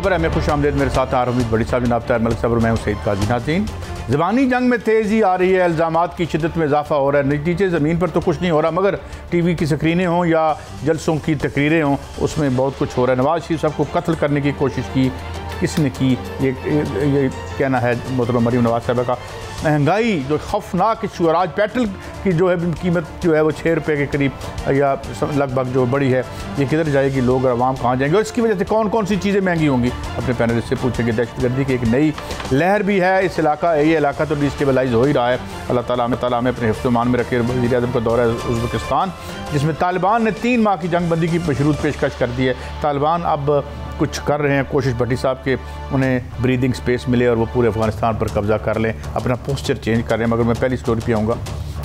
खबर है मैं खुश आमदेद। मेरे साथ आरमीद बड़ी साहब, जनाब ताहिर मलिक साहब और मैं हूं सईद काजी। नाज़रीन, ज़बानी जंग में तेज़ी आ रही है, इल्ज़ामात की शिद्दत में इजाफा हो रहा है। नतीजे ज़मीन पर तो कुछ नहीं हो रहा, मगर टीवी की स्क्रीनें हों या जलसों की तकरीरें हों, उसमें बहुत कुछ हो रहा है। नवाज शरीफ साहब को कत्ल करने की कोशिश की, किसने की? ये कहना है मोहतरमा मरीम नवाज साहब का। महंगाई जो खौफनाक इशू है, आज पेट्रोल की जो है कीमत जो है वो 6 रुपये के करीब या लगभग जो बड़ी है, ये किधर जाएगी? लोग और आवाम कहाँ जाएंगे? और इसकी वजह से कौन कौन सी चीज़ें महंगी होंगी? अपने पैनलिस्ट से पूछेंगे। दहशतगर्दी की एक नई लहर भी है इस इलाका, ये इलाका तो डिस्टेबलाइज हो ही रहा है। अल्लाह ताला हमें अपने हिफ्ज़-ओ-मान में रखे। वज़ीर आज़म का दौरा है उज़्बेकिस्तान, जिसमें तालिबान ने 3 माह की जंगबंदी की मशरूत पेशकश कर दी है। तालिबान अब कुछ कर रहे हैं कोशिश भट्टी साहब के उन्हें ब्रीदिंग स्पेस मिले और वो पूरे अफगानिस्तान पर कब्जा कर लें, अपना पोस्चर चेंज कर रहे हैं। मगर मैं पहली स्टोरी पे आऊँगा।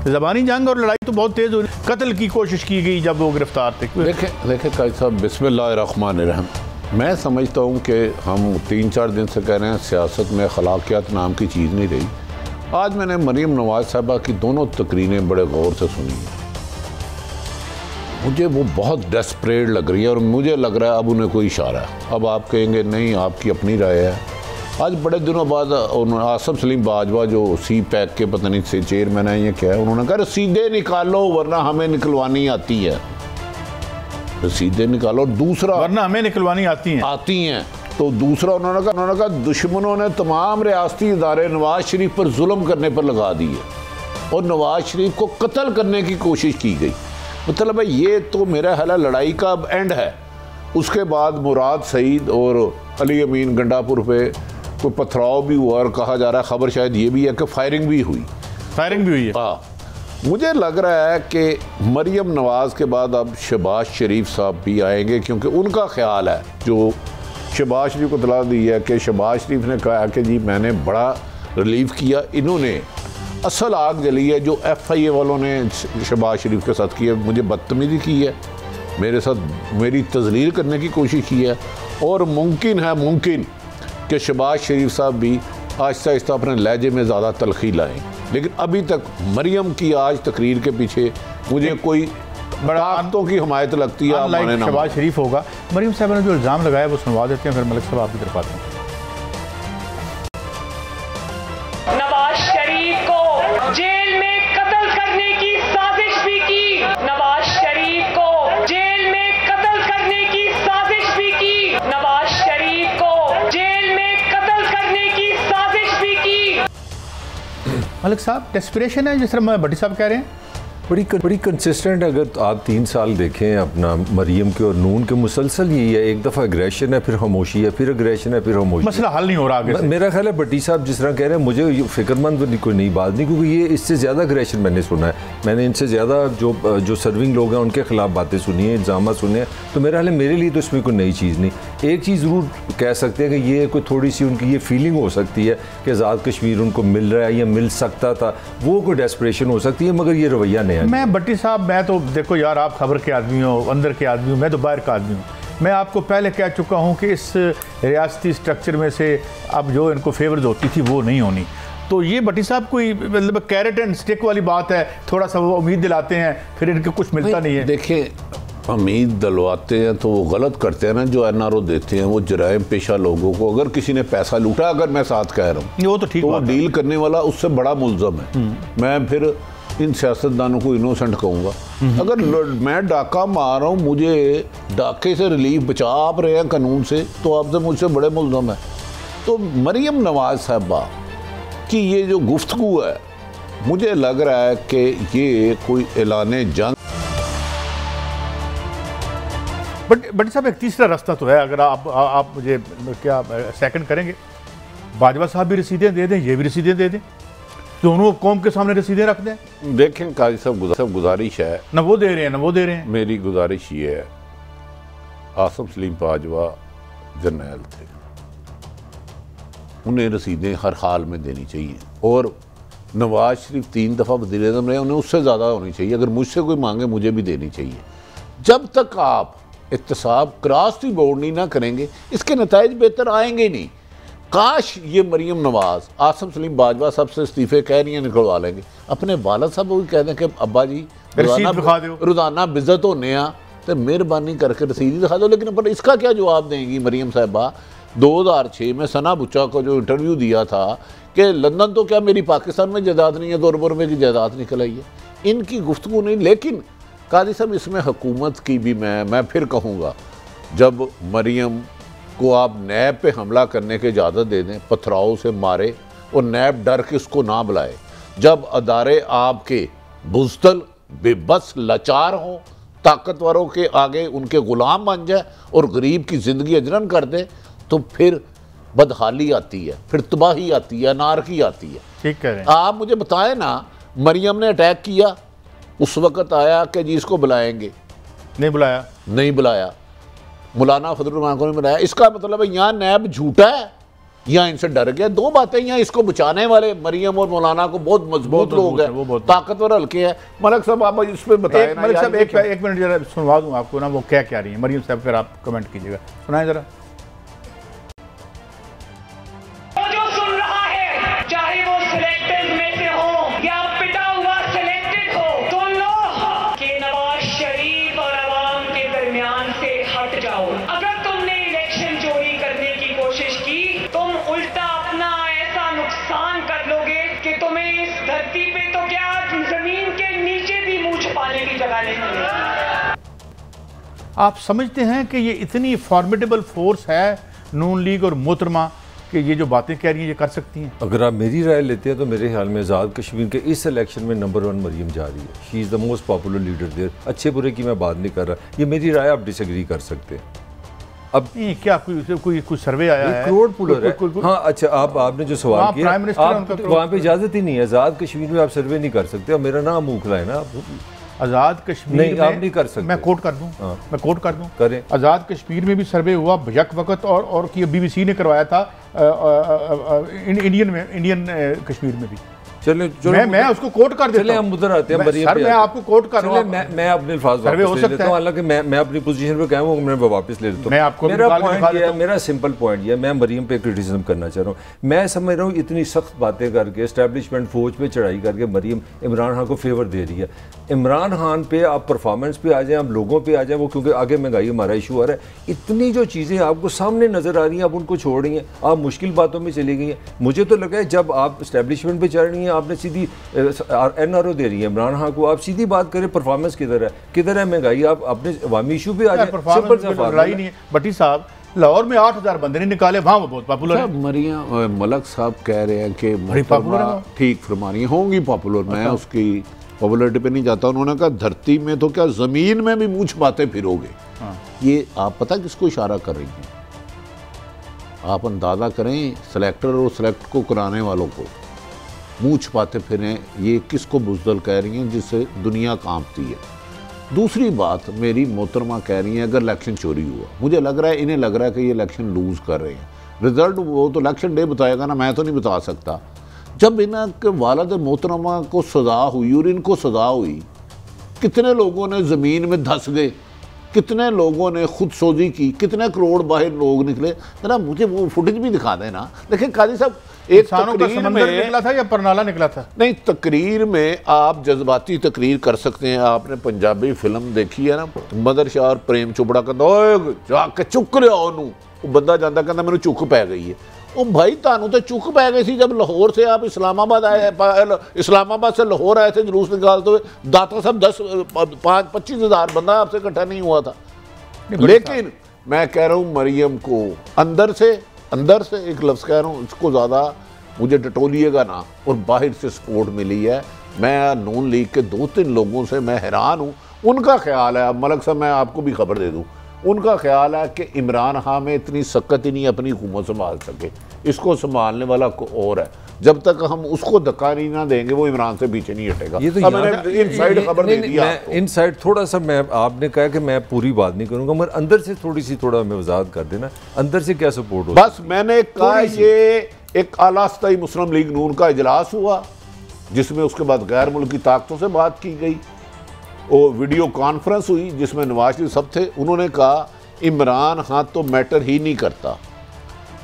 ज़बानी जंग और लड़ाई तो बहुत तेज़ हो रही, कत्ल की कोशिश की गई जब वो गिरफ्तार थे। देखें काजी साहब, बिस्मिल्लाहिर्रहमानिर्रहीम। मैं समझता हूँ कि हम 3-4 दिन से कह रहे हैं सियासत में अखलाकियात नाम की चीज़ नहीं रही। आज मैंने मरीम नवाज साहबा की दोनों तकरीरें बड़े गौर से सुनी हैं। मुझे वो बहुत डेस्परेट लग रही है और मुझे लग रहा है अब उन्हें कोई इशारा है। अब आप कहेंगे नहीं, आपकी अपनी राय है। आज बड़े दिनों बाद आसम सलीम बाजवा जो सी पैक के पता नहीं से चेयरमैन है, ये क्या है, उन्होंने कहा रसीदें निकालो वरना हमें निकलवानी आती है। रसीदें निकालो, दूसरा वरना हमें निकलवानी आती हैं। तो दूसरा उन्होंने कहा दुश्मनों ने तमाम रियासती इदारे नवाज शरीफ पर जुल्म करने पर लगा दिए और नवाज शरीफ को कत्ल करने की कोशिश की गई। मतलब है ये तो मेरा ख्याल है लड़ाई का अब एंड है। उसके बाद मुराद सईद और अली अमीन गंडापुर पे कोई पथराव भी हुआ और कहा जा रहा है, खबर शायद ये भी है कि फायरिंग भी हुई है। हाँ, मुझे लग रहा है कि मरीम नवाज के बाद अब शहबाज शरीफ साहब भी आएंगे, क्योंकि उनका ख्याल है, जो शहबाज शरीफ को तला दी है कि शहबाज शरीफ ने कहा कि जी मैंने बड़ा रिलीफ किया, इन्होंने असल आग जली है जो FIA वालों ने शहबाज शरीफ के साथ की है। मुझे बदतमीजी की है, मेरे साथ मेरी तजलील करने की कोशिश की है, और मुमकिन कि शहबाज शरीफ साहब भी आहिस्ता आहिस्ता अपने लहजे में ज़्यादा तलखी लाएं। लेकिन अभी तक मरीम की आज तकरीर के पीछे मुझे कोई बड़ा आंतों की हमायत लगती है। शहबाज शरीफ होगा। मरीम साहब ने जो इल्ज़ाम लगाया वो सुनवा देते हैं, फिर मलिक साहब आपकी तरफ आते हैं। नवाज शरीफ को जेल में कत्ल करने की साजिश भी की। नवाज शरीफ को जेल में कत्ल करने की साजिश भी की। नवाज शरीफ को जेल में कत्ल करने की साजिश भी की। मलिक साहब, डेस्परेशन है जिस तरह भट्टी साहब कह रहे हैं, बड़ी कंसिस्टेंट। अगर आप 3 साल देखें अपना मरीम के और नून के, मुसलसल यही है, एक दफ़ा एग्रेशन है, फिर खामोशी है, फिर एग्रेशन है, फिर खामोशी। मसला हल नहीं हो रहा आगे। मेरा ख्याल है भट्टी साहब जिस तरह कह रहे हैं, मुझे फिक्रमंद कोई नई बात नहीं, क्योंकि ये इससे ज़्यादा एग्रेशन मैंने सुना है। मैंने इनसे ज़्यादा जो सर्विंग लोग हैं उनके खिलाफ बातें सुनी हैं, इल्ज़ाम सुने हैं। तो मेरा ख्याल है मेरे लिए तो इसमें कोई नई चीज़ नहीं। एक चीज़ ज़रूर कह सकते हैं कि ये कोई थोड़ी सी उनकी ये फीलिंग हो सकती है कि आज़ाद कश्मीर उनको मिल रहा है या मिल सकता था, वो कोई डेस्परेशन हो सकती है, मगर ये रवैया नहीं है। मैं भट्टी साहब, मैं तो देखो यार, आप खबर के आदमी हो, अंदर के आदमी हो, मैं तो बाहर का आदमी हूँ। मैं आपको पहले कह चुका हूँ कि इस रियासती स्ट्रक्चर में से अब जो इनको फेवर्स होती थी वो नहीं होनी। तो ये भट्टी साहब कोई मतलब कैरेट एंड स्टिक वाली बात है, थोड़ा सा वो उम्मीद दिलाते हैं, फिर इनको कुछ मिलता नहीं है। देखिए, उम्मीद दिलवाते हैं तो वो गलत करते हैं ना, जो NRO देते हैं वो जराइम पेशा लोगों को। अगर किसी ने पैसा लूटा, अगर मैं साथ कह रहा हूँ, वो तो ठीक, वो डील करने वाला उससे बड़ा मुल्ज़म है। मैं फिर इन सियासतदानों को इनोसेंट कहूँगा। अगर मैं डाका मार रहा हूँ, मुझे डाके से रिलीफ बचा आप रहे हैं कानून से, तो आपसे मुझसे बड़े मुल्ज़म है। तो मरीम नवाज साहबा की ये जो गुफ्तगू है, मुझे लग रहा है कि ये कोई ऐलाने जंग। बट साहब, एक तीसरा रास्ता तो है, अगर आप मुझे क्या सेकंड करेंगे? बाजवा साहब भी रसीदें दे दें, ये भी रसीदें दे दें, दोनों कौम के सामने रसीदें रख दें। देखें काजी साहब, गुजारिश है, न वो दे रहे हैं। मेरी गुजारिश ये है, आसम सलीम बाजवा जर्नैल थे, उन्हें रसीदें हर हाल में देनी चाहिए। और नवाज शरीफ 3 दफ़ा वज़ीर आज़म रहे, उन्हें उससे ज़्यादा होनी चाहिए। अगर मुझसे कोई मांगे, मुझे भी देनी चाहिए। जब तक आप इत्तेसाब क्रॉस दी बाउंड्री ना करेंगे, इसके नताइज बेहतर आएंगे नहीं। काश ये मरीम नवाज आसम सलीम बाजवा साहब से इस्तीफे कह रही हैं, निकलवा लेंगे। अपने वालद साहब को भी कह दें कि अब्बा जी रोज़ाना बिज़त होने तो मेहरबानी करके रसीद दिखा दो। लेकिन पर इसका क्या जवाब देंगी मरीम साहबा 2006 में सना बुच्चा को जो इंटरव्यू दिया था कि लंदन तो क्या मेरी पाकिस्तान में जायदाद नहीं है, 2 अरब रुपये की जायदाद निकल आई है। इनकी गुफ्तगू नहीं। लेकिन काजी साहब इसमें हुकूमत की भी मैं फिर कहूँगा, जब मरियम को आप नैब पे हमला करने की इजाज़त दे दें, पथराव से मारे और नैब डर के उसको ना बुलाए, जब अदारे आपके बुज़दिल बेबस लाचार हों, ताकतवरों के आगे उनके ग़ुलाम बन जाए और गरीब की ज़िंदगी अजरन कर दे, तो फिर बदहाली आती है, फिर तबाही आती है, अनारकी आती है। ठीक कह रहे हैं आप मुझे बताएं ना, मरियम ने अटैक किया, उस वक़्त आया कि जी इसको बुलाएंगे, नहीं बुलाया, नहीं बुलाया, मौलाना फजलुर रहमान को नहीं बुलाया। इसका मतलब है यहाँ नैब झूठा है या इनसे डर गया। 2 बातें, यहाँ इसको बचाने वाले मरियम और मौलाना को बहुत मजबूत लोग हैं, ताकतवर हल्के हैं। मलक साहब आप इस पर बताएं। मलिक साहब एक मिनट जरा सुनवा दूं आपको ना, वो क्या कह रही है मरियम साहब, फिर आप कमेंट कीजिएगा, सुनाए जरा। आप समझते हैं कि ये इतनी फॉर्मिडेबल फोर्स है नून लीग और मोहतरमा कि ये जो बातें कह रही हैं ये कर सकती हैं? अगर आप मेरी राय लेते हैं तो मेरे ख्याल में आज़ाद कश्मीर के इस इलेक्शन में नंबर 1 मरियम जा रही है। She is the most popular leader there. अच्छे बुरे की मैं बात नहीं कर रहा, ये मेरी राय, आप डिसएग्री कर सकते हैं। अब नहीं, क्या कोई सर्वे आया है? करोड़ पुलर है। हाँ अच्छा, आपने जो सवाल किया, वहाँ पे इजाज़त ही नहीं है। आज़ाद कश्मीर में आप सर्वे नहीं कर सकते। अब मेरा नाम मूखला है ना, आज़ाद कश्मीर नहीं, आप नहीं कर सकते। मैं कोट कर दूं, मैं कोट कर दूं, करें। आज़ाद कश्मीर में भी सर्वे हुआ यक वक्त और कि बीबीसी ने करवाया था इंडियन कश्मीर में भी। चले मैं उसको कोट कर देता हूं। हम उधर आते हैं। सर मैं आपको कोट कर रहा हूं। मैं अपने अल्फाज वापस ले लेता हूं, हालांकि मैं अपनी पोजीशन पे कायम हूं, मैं वापस ले लेता हूं। मैं आपको मेरा सिंपल पॉइंट ये है, मैं मरियम पे क्रिटिसिज्म करना चाह रहा हूं। मैं समझ रहा हूं इतनी सख्त बातें करके, एस्टैब्लिशमेंट फौज पे चढ़ाई करके मरियम इमरान खान को फेवर दे रही है। इमरान खान पे आप परफॉर्मेंस पे आ जाएं, आप लोगों पे आ जाएं, वो क्योंकि आगे महंगाई हमारा इशू आ रहा है। इतनी जो चीज़ें आपको सामने नजर आ रही हैं, आप उनको छोड़ रही हैं, आप मुश्किल बातों में चली गई हैं। मुझे तो लगा है जब आप एस्टैब्लिशमेंट पे चढ़ रही हैं, आपने सीधी NRO दे रही है इमरान खान को, आप सीधी बात करें परफॉर्मेंस किधर है महंगाई, आप अपने अवामी इशू पे आ जाए। सिंपल सा लड़ाई नहीं है। भट्टी साहब, लाहौर में 8000 बंदे नहीं निकाले, वहाँ वो बहुत पॉपुलर है। मरियम मलक साहब कह रहे हैं कि ठीक फरमा रही होंगी पॉपुलर, मैं उसकी पॉपुलरिटी पे नहीं जाता। उन्होंने कहा धरती में तो क्या ज़मीन में भी मुँह छुपाते फिरोगे। ये आप पता किसको इशारा कर रही हैं? आप अंदाज़ा करें, सेलेक्टर और सेलेक्ट को कराने वालों को मुँह छुपाते फिरें, ये किसको बुज़दिल कह रही हैं जिससे दुनिया कांपती है। दूसरी बात, मेरी मोहतरमा कह रही हैं अगर इलेक्शन चोरी हुआ, मुझे लग रहा है, इन्हें लग रहा है कि ये इलेक्शन लूज़ कर रहे हैं। रिजल्ट वो तो इलेक्शन डे बताएगा ना, मैं तो नहीं बता सकता। जब इनके वालिद मोहतरमा को सज़ा हुई और इनको सज़ा हुई, कितने लोगों ने ज़मीन में धंस गए, कितने लोगों ने खुद सोजी की, कितने करोड़ बाहर लोग निकले। जरा मुझे वो फुटेज भी दिखा देना। देखिए काजी साहब, एक तकरीर में निकला था या परनाला निकला था? नहीं, तकरीर में आप जज्बाती तकरीर कर सकते हैं। आपने पंजाबी फिल्म देखी है ना, मदर शाह और प्रेम चोपड़ा कहता जाके चुक लिया ओनू, वो बंदा जाता कहता मैंने चुक पै गई है। ओ भाई तानू तो चुक पै गई थी जब लाहौर से आप इस्लामाबाद आए, इस्लामाबाद से लाहौर आए थे जुलूस निकालते हुए। दाता साहब 10-25 हज़ार बंदा आपसे इकट्ठा नहीं हुआ था। लेकिन मैं कह रहा हूँ मरियम को अंदर से एक लफ्ज़ कह रहा हूँ, इसको ज़्यादा मुझे टटोलिएगा ना, और बाहर से सपोर्ट मिली है। मैं नून लीग के 2-3 लोगों से मैं हैरान हूँ। उनका ख्याल है, अब मलक साहब मैं आपको भी खबर दे दूँ, उनका ख्याल है कि इमरान खान में इतनी सख्त ही नहीं अपनी हुकूमत संभाल सके, इसको संभालने वाला को और है। जब तक हम उसको धक्का नहीं ना देंगे वो इमरान से पीछे नहीं हटेगा। ये तो मैंने इनसाइड खबर दे दी। इनसाइड थोड़ा सा मैं, आपने कहा कि मैं पूरी बात नहीं करूंगा, मगर अंदर से थोड़ा मैं वजाहत कर देना, अंदर से क्या सपोर्ट हो। बस मैंने कहा ये एक आला सतही मुस्लिम लीग नून का इजलास हुआ, जिसमें उसके बाद गैर मुल्की ताकतों से बात की गई, वो वीडियो कॉन्फ्रेंस हुई जिसमें नवाज शरीफ सब थे। उन्होंने कहा इमरान खान तो मैटर ही नहीं करता,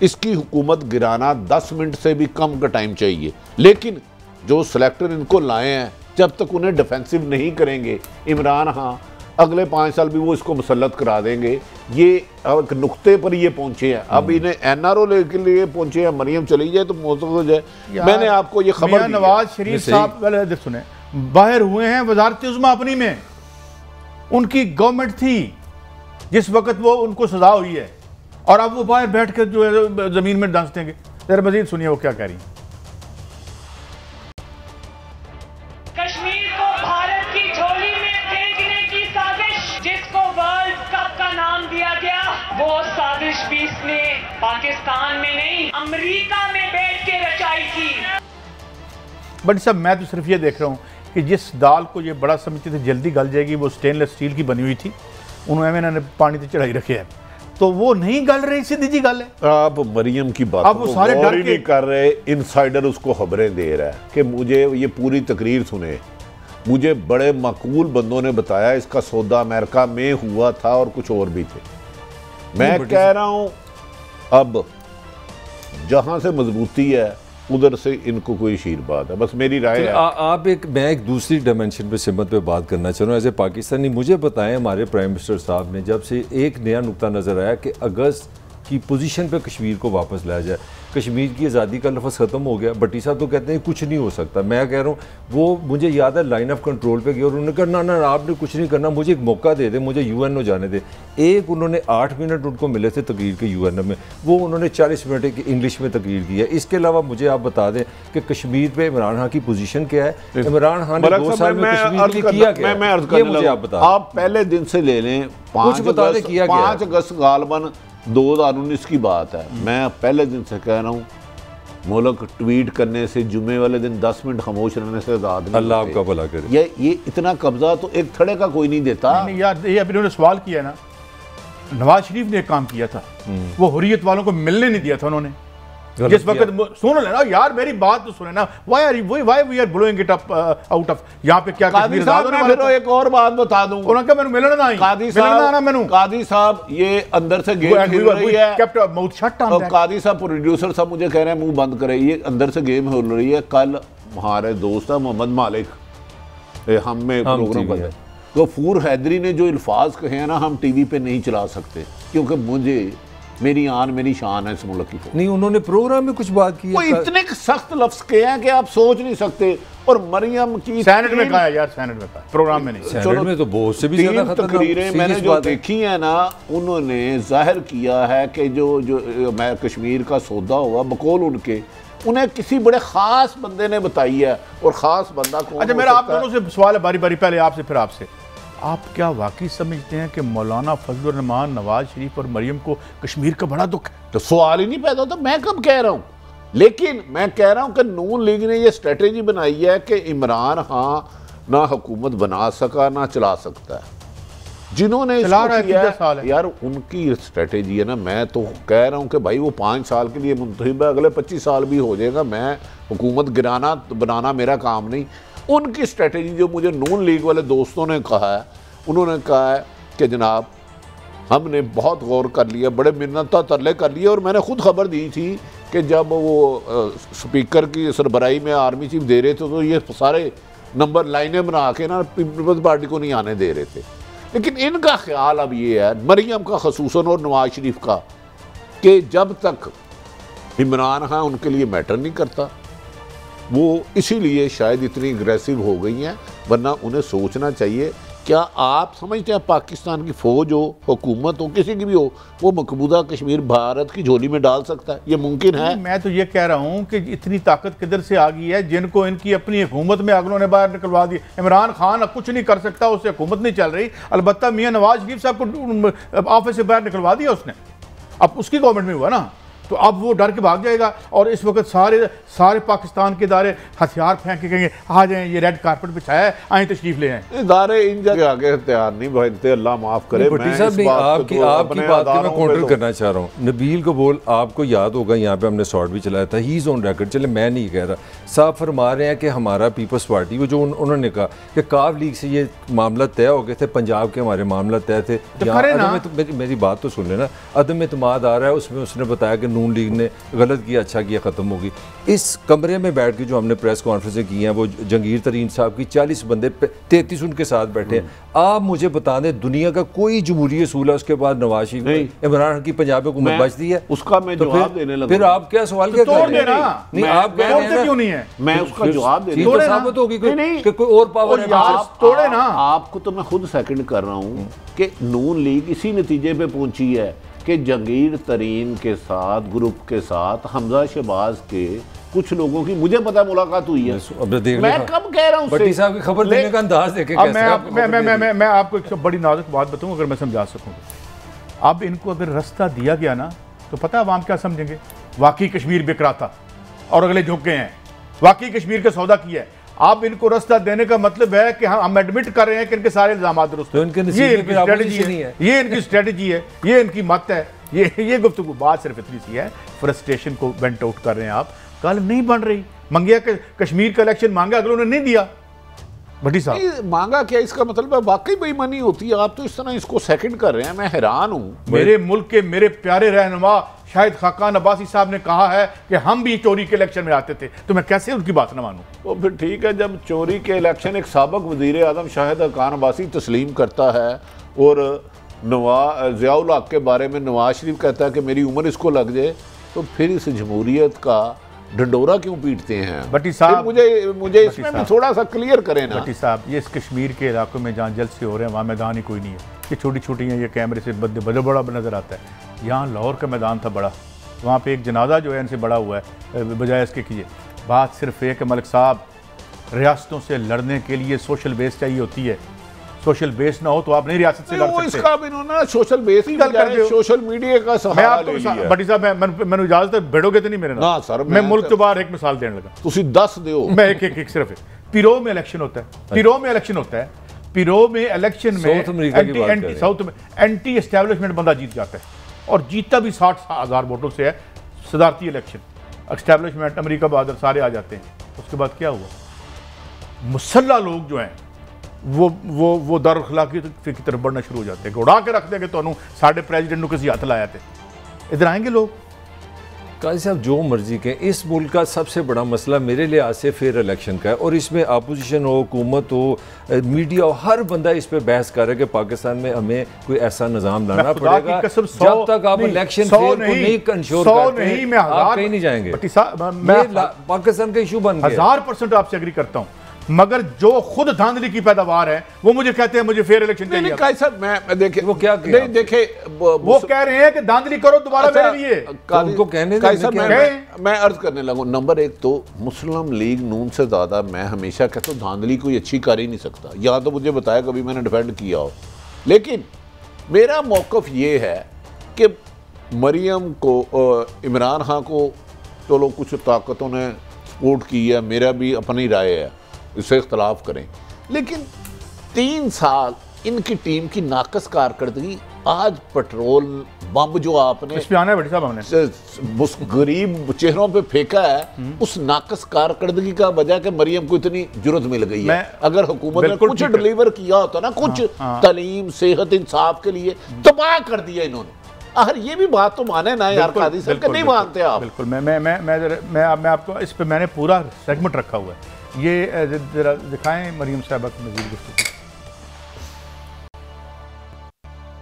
इसकी हुकूमत गिराना 10 मिनट से भी कम का टाइम चाहिए। लेकिन जो सेलेक्टर इनको लाए हैं, जब तक उन्हें डिफेंसिव नहीं करेंगे, इमरान खान अगले 5 साल भी वो इसको मुसल्लत करा देंगे। ये अब एक नुक्ते पर ये पहुंचे हैं, अब इन्हें NRO के लिए पहुंचे हैं, मरियम चली जाए तो मौत हो जाए। मैंने आपको ये खबर दी नवाज शरीफ साहब पहले सुने, बाहर हुए हैं वजारत उज़्मा अपनी में, उनकी गवर्नमेंट थी जिस वक्त वो उनको सजा हुई है, और अब वो बाहर बैठ कर जो है जमीन में डांस देंगे। जरा मजीद सुनिए वो क्या कह रही हैं। कश्मीर को भारत की झोली में फेंकने की साजिश, जिसको वर्ल्ड कप का नाम दिया गया, वो साजिश भी इसने पाकिस्तान में नहीं अमेरिका में बैठ के रचाई थी। बट साहब मैं तो सिर्फ ये देख रहा हूँ कि जिस दाल को ये बड़ा समझते थे जल्दी गल जाएगी, वो स्टेनलेस स्टील की बनी हुई थी, उन्होंने पानी से चढ़ाई रखे है, तो वो नहीं गल रही, सीधी जी गल है। आप मरियम की बात अब वो सारे डर नहीं कर रहे, इनसाइडर उसको खबरें दे रहा है कि मुझे ये पूरी तकरीर सुने, मुझे बड़े माकूल बंदों ने बताया इसका सौदा अमेरिका में हुआ था और कुछ और भी थे। मैं कह रहा हूं अब जहां से मजबूती है उधर से इनको कोई आशीर्वाद है, बस मेरी राय है। आप मैं एक दूसरी डायमेंशन पे सिमत पे बात करना चाह रहा हूँ एज ए पाकिस्तानी। मुझे बताएं हमारे प्राइम मिनिस्टर साहब ने जब से एक नया नुक्ता नज़र आया कि अगस्त की पोजीशन पे कश्मीर को वापस लाया जाए, कश्मीर की आज़ादी का लफ्ज़ ख़त्म हो गया। भट्टी साहब तो कहते हैं कुछ नहीं हो सकता। मैं कह रहा हूँ वो मुझे याद है लाइन ऑफ कंट्रोल पे गया और उन्होंने कहा ना आपने कुछ नहीं करना, मुझे एक मौका दे दे, मुझे UNO जाने दे। एक उन्होंने 8 मिनट उनको मिले थे तकरीर के UNO में, वो उन्होंने 40 मिनट की इंग्लिश में तकरीर की है। इसके अलावा मुझे आप बता दें कि कश्मीर पे इमरान खान की पोजीशन क्या है, इमरान खान ने 2 साल में कश्मीर के लिए किया क्या है, मुझे आप बता। आप पहले दिन से ले लें, 5 अगस्त गालबन 2019 की बात है। मैं पहले दिन से कह रहा हूँ मुल्क ट्वीट करने से, जुमे वाले दिन 10 मिनट खामोश रहने से आज़ाद नहीं। अल्लाह आपका भला करे। ये इतना कब्जा तो एक थड़े का कोई नहीं देता। नहीं यार, ये अभी उन्होंने सवाल किया ना, नवाज शरीफ ने एक काम किया था, वो हुर्रियत वालों को मिलने नहीं दिया था उन्होंने। जिस वक्त सुन लेना यार, मेरी बात तो सुने ना, why we are blowing it up out of, यहाँ पे क्या कश्मीर आजाद होने वाला है। एक और बात बता दूं, उन्होंने कहा मैंने मिलना ना, कादी साहब ये अंदर से गेम खेल रही है, कादी साहब प्रोड्यूसर साहब मुझे कह रहे हैं मुंह बंद करे, ये अंदर से गेम हो रही है। कल हमारे दोस्त है मोहम्मद मालिक, हम में प्रोग्राम कर, गफूर हैदरी ने जो अल्फाज कहे हैं ना, हम टीवी पे नहीं चला सकते, क्योंकि मुझे मेरी आन मेरी शान है इस मुल्क की। नहीं, उन्होंने प्रोग्राम में कुछ बात की, वो इतने सख्त लफ्ज कहे हैं कि आप सोच नहीं सकते। और मरियम की सेनेट में कहा यार, सेनेट में कहा, प्रोग्राम में नहीं। सेनेट में तो बहुत से भी ज्यादा तकरीरें मैंने जो देखी है ना, उन्होंने जाहिर किया है कि जो मैं कश्मीर का सौदा हुआ बकौल उनके, उन्हें किसी बड़े खास बंदे ने बताई है, और खास बंदा कौन? अच्छा, मेरा आप दोनों से सवाल है बारी बारी, पहले आपसे फिर आपसे। आप क्या वाकई समझते हैं कि मौलाना फजलुर रहमान, नवाज शरीफ और मरियम को कश्मीर का बड़ा दुख है? तो सवाल ही नहीं पैदा होता। मैं कब कह रहा हूं, लेकिन मैं कह रहा हूं कि नून लीग ने यह स्ट्रेटेजी बनाई है कि इमरान खान ना हुकूमत बना सका ना चला सकता है। जिन्होंने चला रहा है यार उनकी स्ट्रेटेजी है ना। मैं तो कह रहा हूं कि भाई वो 5 साल के लिए मुंतखब है, अगले 25 साल भी हो जाएगा, मैं हुकूमत गिराना बनाना मेरा काम नहीं। उनकी स्ट्रेटेजी जो मुझे नून लीग वाले दोस्तों ने कहा है, उन्होंने कहा है कि जनाब हमने बहुत गौर कर लिया, बड़े मिन्नत तरले कर लिए, और मैंने खुद खबर दी थी कि जब वो स्पीकर की सरबराही में आर्मी चीफ दे रहे थे तो ये सारे नंबर लाइनें बना के ना पीपल्स पार्टी को नहीं आने दे रहे थे। लेकिन इनका ख्याल अब ये है, मरियम का खसूसन और नवाज शरीफ का, कि जब तक इमरान खान उनके लिए मैटर नहीं करता, वो इसीलिए शायद इतनी अग्रेसिव हो गई हैं। वरना उन्हें सोचना चाहिए। क्या आप समझते हैं पाकिस्तान की फ़ौज हो, हुकूमत हो, किसी की भी हो, वो मकबूजा कश्मीर भारत की झोली में डाल सकता है? ये मुमकिन है? मैं तो ये कह रहा हूँ कि इतनी ताकत किधर से आ गई है, जिनको इनकी अपनी हुकूमत में अगलों ने बाहर निकलवा दी। इमरान खान अब कुछ नहीं कर सकता, उससे हुकूमत नहीं चल रही। अलबत्ता मियाँ नवाज शरीफ साहब को ऑफिस से बाहर निकलवा दिया उसने, अब उसकी गवर्नमेंट में हुआ ना, तो अब वो डर के भाग जाएगा। और इस वक्त सारे पाकिस्तान के इदारे हथियार फेंक के कहेंगे आ जाएं, ये रेड कारपेट बिछाया है, आए तशरीफ ले आए। इदारे इन जगह आगे तैयार नहीं बनते, अल्लाह माफ करे। आपकी बात को मैं काउंटर करना चाह रहा हूँ। नबील कबूल, आपको याद होगा यहाँ पे हमने शॉर्ट भी चलाया था, ही इज ऑन रिकॉर्ड, चले मैं नहीं कह रहा, साहब फरमा रहे हैं कि हमारा पीपल्स पार्टी वो जो उन्होंने कहा कि काफ लीग से ये मामला तय हो गए थे, पंजाब के हमारे मामला तय थे, मेरी बात तो सुन लेना, अदम एतमाद आ रहा है, उसमें उसने बताया कि नून लीग ने गलत किया, अच्छा किया, ख़त्म होगी। इस कमरे में बैठ के जो हमने प्रेस कॉन्फ्रेंसें की हैं, वो जंगीर तरीन साहब की 40 बंदे 33 उनके साथ बैठे हैं। आप मुझे बता दें, दुनिया का कोई जमहूरी असूल है उसके बाद नवाज शरीफ इमरान खान की पंजाब हुकूमत बचती है? उसका मैं जवाब देने लगा। फिर आप क्या सवाल क्या तोड़ देना नहीं, आप कह रहे हैं क्यों नहीं है? मैं उसका जवाब देने तो साबित होगी कि कोई और पावर है। आप तोड़े ना। आपको तो मैं खुद सेकंड कर रहा हूँ कि नून लीग इसी नतीजे पे पहुंची है कि जंगीर तरीन के साथ, ग्रुप के साथ, हमजा शहबाज के कुछ लोगों की मुझे पता मुलाकात हुई है। मैं कब कह रहा हूँ भट्टी साहब की खबर देने का अंदाज देखें। मैं आपको एक बड़ी नाजुक बात बताऊं, अगर मैं समझा सकूं। अब इनको अगर रास्ता दिया गया ना, तो पता है आवाम क्या समझेंगे? वाकई कश्मीर बिक रहा था और अगले झुक गए हैं, वाकई कश्मीर का सौदा किया है। आप इनको रास्ता देने का मतलब है कि हम एडमिट कर रहे हैं कि इनके सारे इल्जाम दुरुस्त हैं। ये इनकी स्ट्रेटजी है, ये इनकी स्ट्रेटजी है, ये इनकी मत है, ये गुफ्तगू। बात सिर्फ इतनी सी है, फ्रस्ट्रेशन को वेंट आउट कर रहे हैं आप। कल नहीं बन रही, मंगिया कश्मीर का इलेक्शन मांगा, अगलों ने नहीं दिया। भट्टी साहब मांगा क्या, इसका मतलब है वाकई बेईमानी होती है। आप तो इस तरह इसको सेकंड कर रहे हैं, मैं हैरान हूं। मेरे मुल्क के मेरे प्यारे रहनुमा शाहिद खाकान अब्बासी साहब ने कहा है कि हम भी चोरी के इलेक्शन में आते थे, तो मैं कैसे उनकी बात ना मानूं? तो फिर ठीक है, जब चोरी के इलेक्शन एक साबिक वजीर आजम शाहिद खाकान अब्बासी तस्लीम करता है और ज़ियाउल हक के बारे में नवाज शरीफ कहता है कि मेरी उम्र इसको लग जाए, तो फिर इस जमहूरियत का डंडोरा क्यों पीटते हैं? भट्टी साहब मुझे इसमें भी थोड़ा सा क्लियर करें ना। भट्टी साहब, ये इस कश्मीर के इलाकों में जहाँ जलसे हो रहे हैं वहाँ मैदान ही कोई नहीं है। ये छोटी छोटी हैं, ये कैमरे से बड़ा नज़र आता है। यहाँ लाहौर का मैदान था बड़ा, वहाँ पे एक जनाजा जो है इनसे बड़ा हुआ है, बजाय इसके कीजिए। बात सिर्फ एक, मलिक साहब, रियासतों से लड़ने के लिए सोशल बेस चाहिए होती है। सोशल बेस ना हो तो आप नहीं रियासत से लड़ सकते। इसका भी इन्होंने सोशल बेस ही कर, सोशल मीडिया का सहारा ले लिया। भट्टी साहब, मैंने इजाजत है, भेड़ोगे तो नहीं मेरे ना सर, मैं मुल्क के बाहर एक मिसाल देने लगा। तुसी 10 दो, मैं एक सिर्फ पिरो में इलेक्शन होता है, पिरो में इलेक्शन होता है, पिरो में इलेक्शन में साउथ में एंटी एस्टेब्लिशमेंट बंदा जीत जाता है, और जीतता भी 60,000 वोटों से है। सदारती इलेक्शन, एस्टेब्लिशमेंट अमेरिका बहादुर सारे आ जाते हैं। उसके बाद क्या हुआ? मुसल्ला लोग जो हैं वो दरखलाकी की तरफ बढ़ना शुरू हो जाते हैं। उड़ा के रख देंगे तो साढ़े प्रेजिडेंट को किसी हाथ लाया थे, इधर आएंगे लोग। काजी साहब जो मर्जी के, इस मुल्क का सबसे बड़ा मसला मेरे लिहाज से फेयर इलेक्शन का है, और इसमें अपोजिशन हो, हुकूमत हो, मीडिया हो, हर बंदा इस पे बहस कर रहा है कि पाकिस्तान में हमें कोई ऐसा निज़ाम लाना पड़ेगा जब तक आप इलेक्शन फेयर को नहीं कंट्रोल करते हैं, आप कहीं नहीं जाएंगे। पाकिस्तान का इशू बन गया। 1000% आपसे एग्री करता हूँ, मगर जो खुद धांधली की पैदावार है वो मुझे कहते हैं मुझे फेयर इलेक्शन चाहिए। नहीं सर, मैं देखे वो क्या नहीं देखे, वो कह रहे हैं कि धांधली करो दोबारा मेरे लिए। तो उनको कहने मैं अर्ज करने लगूं, नंबर एक तो मुस्लिम लीग नून से ज़्यादा मैं हमेशा कहता हूँ धांधली कोई अच्छी कर ही नहीं सकता। यहाँ तो मुझे बताया कभी मैंने डिफेंड किया हो, लेकिन मेरा मौक़िफ़ ये है कि मरियम को, इमरान खान को चलो कुछ ताकतों ने सपोर्ट की है, मेरा भी अपनी राय है, इससे इख्तलाफ करें, लेकिन 3 साल इनकी टीम की नाकस कारकर्दगी, आज पेट्रोल बम जो आपने उस गरीब चेहरों पे फेंका है, उस नाकस कारकर्दगी का वजह कि मरियम को इतनी जुर्रत मिल गई है। अगर हुकूमत ने कुछ डिलीवर किया होता ना, कुछ तालीम, सेहत, इंसाफ के लिए, तबाह कर दिया इन्होंने। आखिर ये भी बात तो माने ना यार कादी साहब, नहीं मानते आप? बिल्कुल, मैं आपको इस पे मैंने पूरा सेगमेंट रखा हुआ है। ये जरा दिखाएं मरियम साहबा की मज़ीद गुफ्तगू।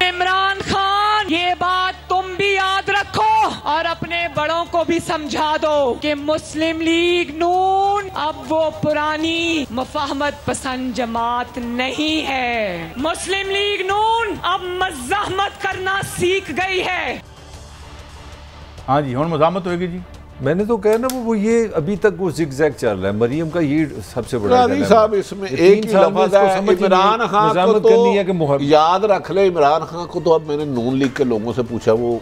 इमरान खान, ये बात तुम भी याद रखो और अपने बड़ों को भी समझा दो कि मुस्लिम लीग नून अब वो पुरानी मुफाहमत पसंद जमात नहीं है। मुस्लिम लीग नून अब मज़ाहमत करना सीख गई है। हाँ जी, हुन मज़ाहमत होगी जी। मैंने तो कहा ना वो ये अभी तक वो जिगजैग चल रहा है। मरियम का ये सबसे बड़ा साहब, इसमें एक ही लफ्ज़ है, इमरान खान को तो याद रख ले। इमरान खान को तो अब मैंने नून लीग के लोगों से पूछा, वो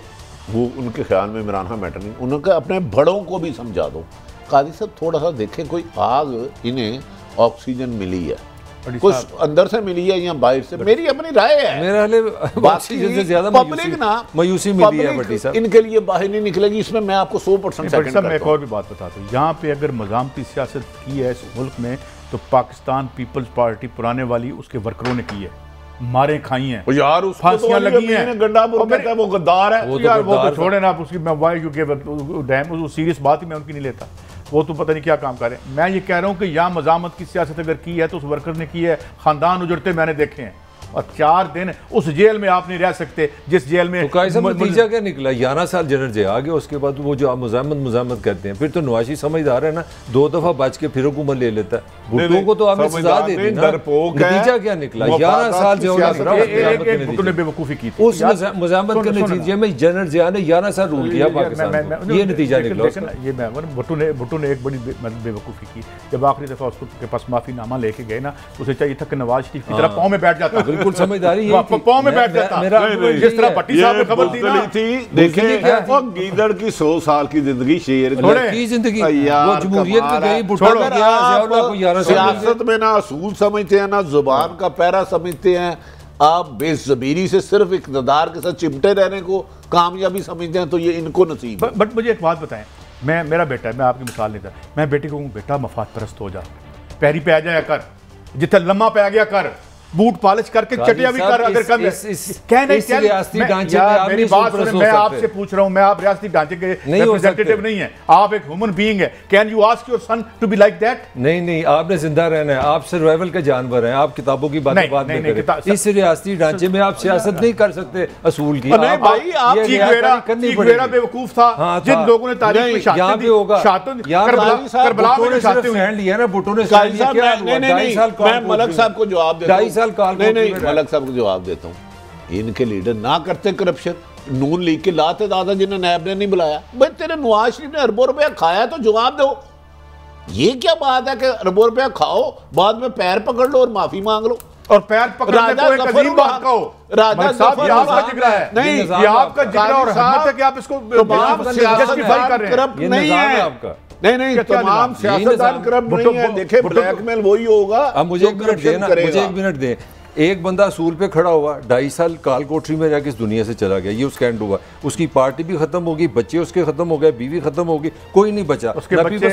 उनके ख्याल में इमरान खान मैटर नहीं, उन्होंने अपने बड़ों को भी समझा दो। कादी साहब थोड़ा सा देखें, कोई आग इन्हें ऑक्सीजन मिली है, कुछ अंदर से मिली है या बाहर से, मेरी अपनी राय है। मेरा ऑक्सीजन से ज्यादा पब्लिक ना मायूसी मिली है भट्टी साहब, इनके लिए बाहर नहीं निकलेगी। इसमें मैं आपको 100% सेकंड करता हूं। मैं एक और भी बात बताता हूँ, यहाँ पे अगर मज़ामती सियासत की है इस मुल्क में, तो पाकिस्तान पीपल्स पार्टी पुराने वाली उसके वर्करों ने की है। मारे खाई हैं, यार उसको फांसियां लगी हैं, गंडापुर कहता है वो गद्दार है। वो तो यार वो गद्दार तो छोड़े ना, आप उसकी मैं वाई क्योंकि डैम वो सीरियस बात ही मैं उनकी नहीं लेता, वो तो पता नहीं क्या काम कर रहे हैं। मैं ये कह रहा हूँ कि यहाँ मजामत की सियासत अगर की है तो उस वर्कर ने की है, खानदान उजड़ते मैंने देखे हैं, और 4 दिन उस जेल में आप नहीं रह सकते जिस जेल में। तो नतीजा क्या निकला? 11 साल जनरल जे आ गया, उसके बाद वो जो आप मुजामत करते हैं, फिर तो नवाशी समझदार है ना, 2 दफा बच के फिर हुकूमत ले लेता है। भुट्टो को तो आपने सजा दे दी ना, नतीजा क्या निकला? 11 साल ने बेवकूफ़ी की थी। उस मुजामत के नतीजे में जनरल जिया ने 11 साल रूल किया पाकिस्तान, ये नतीजा निकला। ये भुट्टो ने एक बड़ी बेवकूफ़ी की, जब आखिरी दफा उसके पास माफीनामा लेके गए ना, उसे चाहिए था कि नवाज शरीफ की तरह पाँव में बैठ जाता, बिल्कुल समझदारी पाँव में बैठ जाता, जिस तरह भट्टी साहब ने खबर दी ना थी। देखिए वो गीदड़ की 100 साल की जिंदगी, शेर की जिंदगी, वो जमहूरियत में गई, भुट्टो गया, ज़ियाउल्लाह को 11 साल। सियासत में ना असूल समझते हैं ना जुबान का पैरा समझते हैं, आप बेज़मीरी से सिर्फ इक़्तिदार के साथ चिमटे रहने को कामयाबी समझते हैं, तो ये इनको नसीब है। बट मुझे एक बात बताएं, मेरा बेटा है, मैं आपकी मिसाल नहीं था, मैं बेटे को कहूँ बेटा मफाद परस्त हो जा, पैरी पे आ जाया कर, जितना लम्मा पे आ गया कर, बूट पॉलिश करके चटिया भी कर, अगर कम रियासती ढांचे में मेरी बात सुने, मैं आपसे पूछ रहा हूं, मैं आप रियासती ढांचे के रिप्रेजेंटेटिव नहीं है, आप एक ह्यूमन बीइंग है। Can you ask your son to be like that? नहीं, आपने जिंदा रहना है, आप सर्वाइवल के जानवर हैं, आप किताबों की बातें बात नहीं करें। इस रियासती ढांचे में आप सियासत नहीं कर सकते असूल की। नहीं भाई, आप चीखवेरा बेवकूफ था, जिन लोगों ने तारीख में यहाँ पे होगा, करबला में फैन लिया ना भुट्टो ने, मैं मलक साहब को जवाब देता हूं, नहीं, मलक साहब को जवाब देता हूं, इनके लीडर ना करते करप्शन, नून लीग के लाते दादा जिन्हें नैब ने नहीं बुलाया, भाई तेरे नवाज शरीफ ने अरबों रुपया खाया तो जवाब दो। ये क्या बात है कि अरबों रुपया खाओ, बाद में पैर पकड़ लो और माफी मांग लो, और पैर पकड़ने को एक अजीम बात कहो। राजा साहब ये आपका जिक्र है, नहीं ये आपका जिक्र और हिम्मत है कि आप इसको जस्टिफाई कर रहे हैं। नहीं है आपका, नहीं तमाम सियासतदान करप्ट नहीं है। देखिए ब्लैकमेल वही होगा। अब मुझे 1 मिनट देना, मुझे 1 मिनट दे। एक बंदा असूल पे खड़ा हुआ, 2.5 साल काल कोठरी में जाके इस दुनिया से चला गया, ये उसका एंड हुआ, उसकी पार्टी भी खत्म होगी, बच्चे उसके खत्म हो गए, बीवी खत्म होगी, कोई नहीं बचा। उसके बच्चे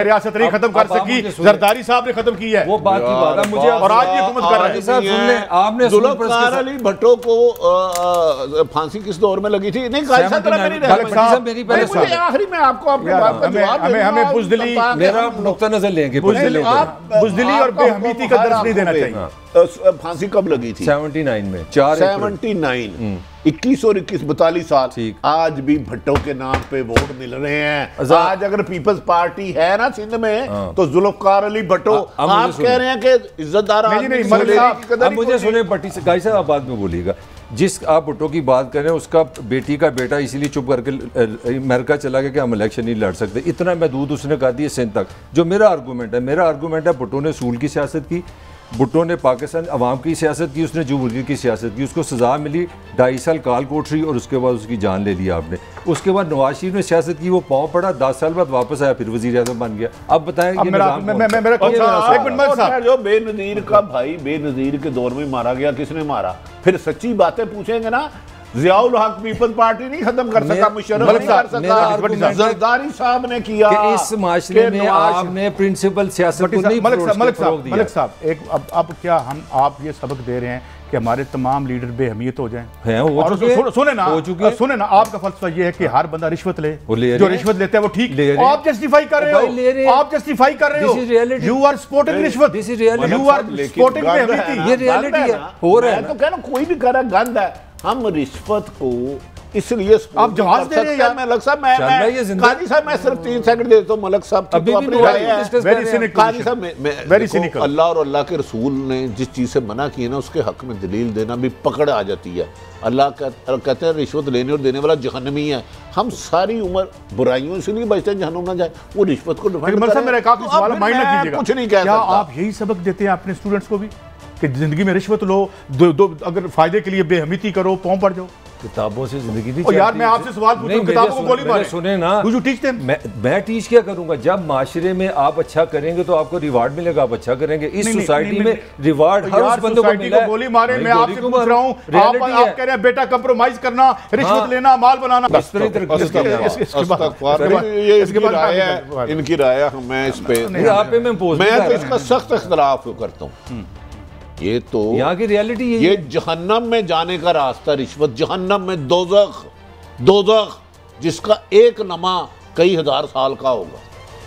रियासत नहीं खत्म कर सकी, जरदारी साहब ने खत्म की है, वो बात की बात है। मुझे और आज ये हुकूमत कर रहे हैं। सुन ले, आपने जुल्फ़िकार अली भुट्टो को फांसी किस दौर में लगी थी? नहीं, आखिरी में आपको हमें बुज़दिली, मेरा नुक्ता नजर लेंगे, बुज़दिली और बेहमीती का दर्ज नहीं देना चाहिए। फांसी कब लगी थी? 79 में, 79 21 और 21 42 साल। आज भी भुट्टो के नाम पे वोट मिल रहे हैं। आज अगर पीपल्स पार्टी है ना सिंध में, तो जुल्फ़िकार अली भुट्टो, आप कह रहे हैं कि इज्जतदार आदमी। मुझे सुने भट्टी से, गाई साहब आप बाद में बोलिएगा, जिस आप भुट्टो की बात कर रहे हैं उसका बेटी का बेटा इसीलिए चुप करके अमेरिका चला गया कि हम इलेक्शन नहीं लड़ सकते, इतना महदूद उसने कर दिया सिंध तक। जो मेरा आर्गूमेंट है भुट्टो ने असूल की सियासत की, भुट्टो ने पाकिस्तान अवाम की सियासत की, उसने जमहूरियत की सियासत की, उसको सज़ा मिली 2.5 साल काल कोठरी और उसके बाद उसकी जान ले लिया आपने। उसके बाद नवाज शरीफ ने सियासत की, वो पाँव पड़ा, 10 साल बाद वापस आया, फिर वज़ीर आज़म बन गया। अब बताएं जो बेनज़ीर का भाई बेनज़ीर के दौर में मारा गया, किसने मारा? फिर सच्ची बातें पूछेंगे ना, ज़ियाउल हक पीपल्स पार्टी नहीं खत्म कर सका, मुशर्रफ नहीं कर सका, जरदारी साहब ने किया। कि इस माशरे में आपने प्रिंसिपल सियासत को नहीं मलिक साहब एक अब क्या हम आप ये सबक दे रहे हैं कि हमारे तमाम लीडर बेहमियत हो जाएं? सुने ना, आपका फलसफा ये है कि हर बंदा रिश्वत ले, जो रिश्वत लेता है वो ठीक, आप जस्टिफाई कर रहे हो, आप जस्टिफाई कर रहे हो, यू आर सपोर्टिंग रिश्वत, यू आर सपोर्टिंग बेहमियती, ये रियलिटी है, हो रहा है। तो कहना कोई भी कर रहा है, गंद है। हम रिश्वत को इसलिए आप जवाब दे रहे हैं मलक साहब, काजी साहब मैं सिर्फ 3 सेकंड देता हूं। मलक साहब की तो अपनी राय है, काजी साहब वेरी सिनिकल। अल्लाह और अल्लाह के रसूल ने जिस चीज से मना की है ना, उसके हक में दलील देना भी पकड़ आ जाती है। अल्लाह कहते हैं रिश्वत लेने और देने वाला जहन्नमी है। हम सारी उम्र बुराइयों से नहीं बचते, जहन्नुम ना जाए, वो रिश्वत को कुछ नहीं कहता। क्या आप यही सबक देते हैं अपने स्टूडेंट्स को भी कि जिंदगी में रिश्वत लो, अगर फायदे के लिए बेहमिती करो, पाँव पड़ जाओ? किताबों से जिंदगी नहीं चलती। यार मैं आपसे सवाल पूछ रहा हूं, किताबों को गोली मारे। सुने ना, Would you teach them? मैं टीच क्या करूंगा? जब माशरे में आप अच्छा करेंगे तो आपको रिवार्ड मिलेगा, आप अच्छा करेंगे। इस सोसाइटी में रिवार्ड हर उस बंदे को मिला है। गोली मारे, मैं आपसे पूछ रहा हूं, आप कह रहे हैं बेटा कंप्रोमाइज करना, रिश्वत लेना, माल बनाना। इनकी राय है, मैं इस पे मैं तो इसका सख्त इख्तिलाफ करता हूं। ये तो यहाँ की रियलिटी ये जहन्नम में जाने का रास्ता, रिश्वत, जहन्नम में दोजख, दोजख जिसका एक नमा कई हजार साल का होगा।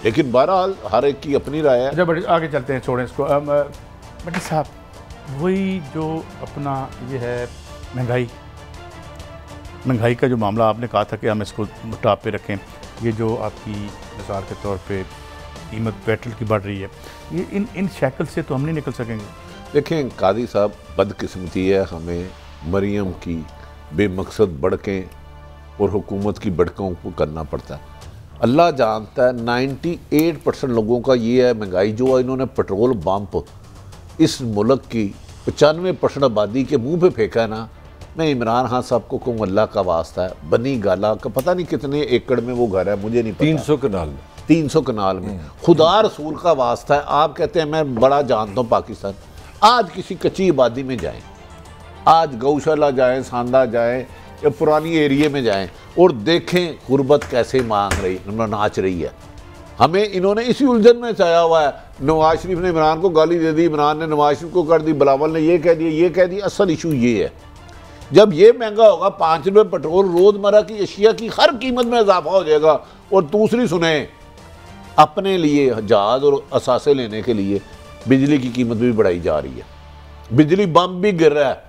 लेकिन बहरहाल हर एक की अपनी राय है। अच्छा बड़ी आगे चलते हैं, छोड़ें इसको। भट्टी साहब, वही जो अपना ये है महंगाई का जो मामला आपने कहा था कि हम इसको टॉप पे रखें, ये जो आपकी मिसाल के तौर पे कीमत पेट्रोल की बढ़ रही है, ये इन शैकल से तो हम नहीं निकल सकेंगे। देखें कादी साहब, बदकिस्मती है हमें मरियम की बेमकसद बढ़कें और हुकूमत की बढ़कों को करना पड़ता है। अल्लाह जानता है 98% लोगों का ये है महंगाई जो इन्होंने पेट्रोल पंप इस मुल्क की 95% आबादी के मुंह पे फेंका है ना। मैं इमरान खान साहब को कहूँ अल्लाह का वास्ता है, बनी गाला का पता नहीं कितने एकड़ में वो घर है, मुझे नहीं पता, 300 कनाल में, 300 कनाल में, खुदा रसूल का वास्ता है। आप कहते हैं मैं बड़ा जानता हूँ पाकिस्तान, आज किसी कच्ची आबादी में जाएं, आज गौशाला जाएं, सांदा जाएं या पुरानी एरिया में जाएं और देखें गुर्बत कैसे मांग रही, नाच रही है। हमें इन्होंने इसी उलझन में चाया हुआ है। नवाज शरीफ ने इमरान को गाली दे दी, इमरान ने नवाज शरीफ को कर दी, बिलावल ने ये कह दिया, ये कह दिया। असल इशू ये है, जब ये महंगा होगा, 5 रुपये पेट्रोल, रोज़मर्रा की अशिया की हर कीमत में इजाफा हो जाएगा। और दूसरी सुने, अपने लिए जहाज और असासे लेने के लिए बिजली की कीमत भी बढ़ाई जा रही है, बिजली बम भी गिर रहा है।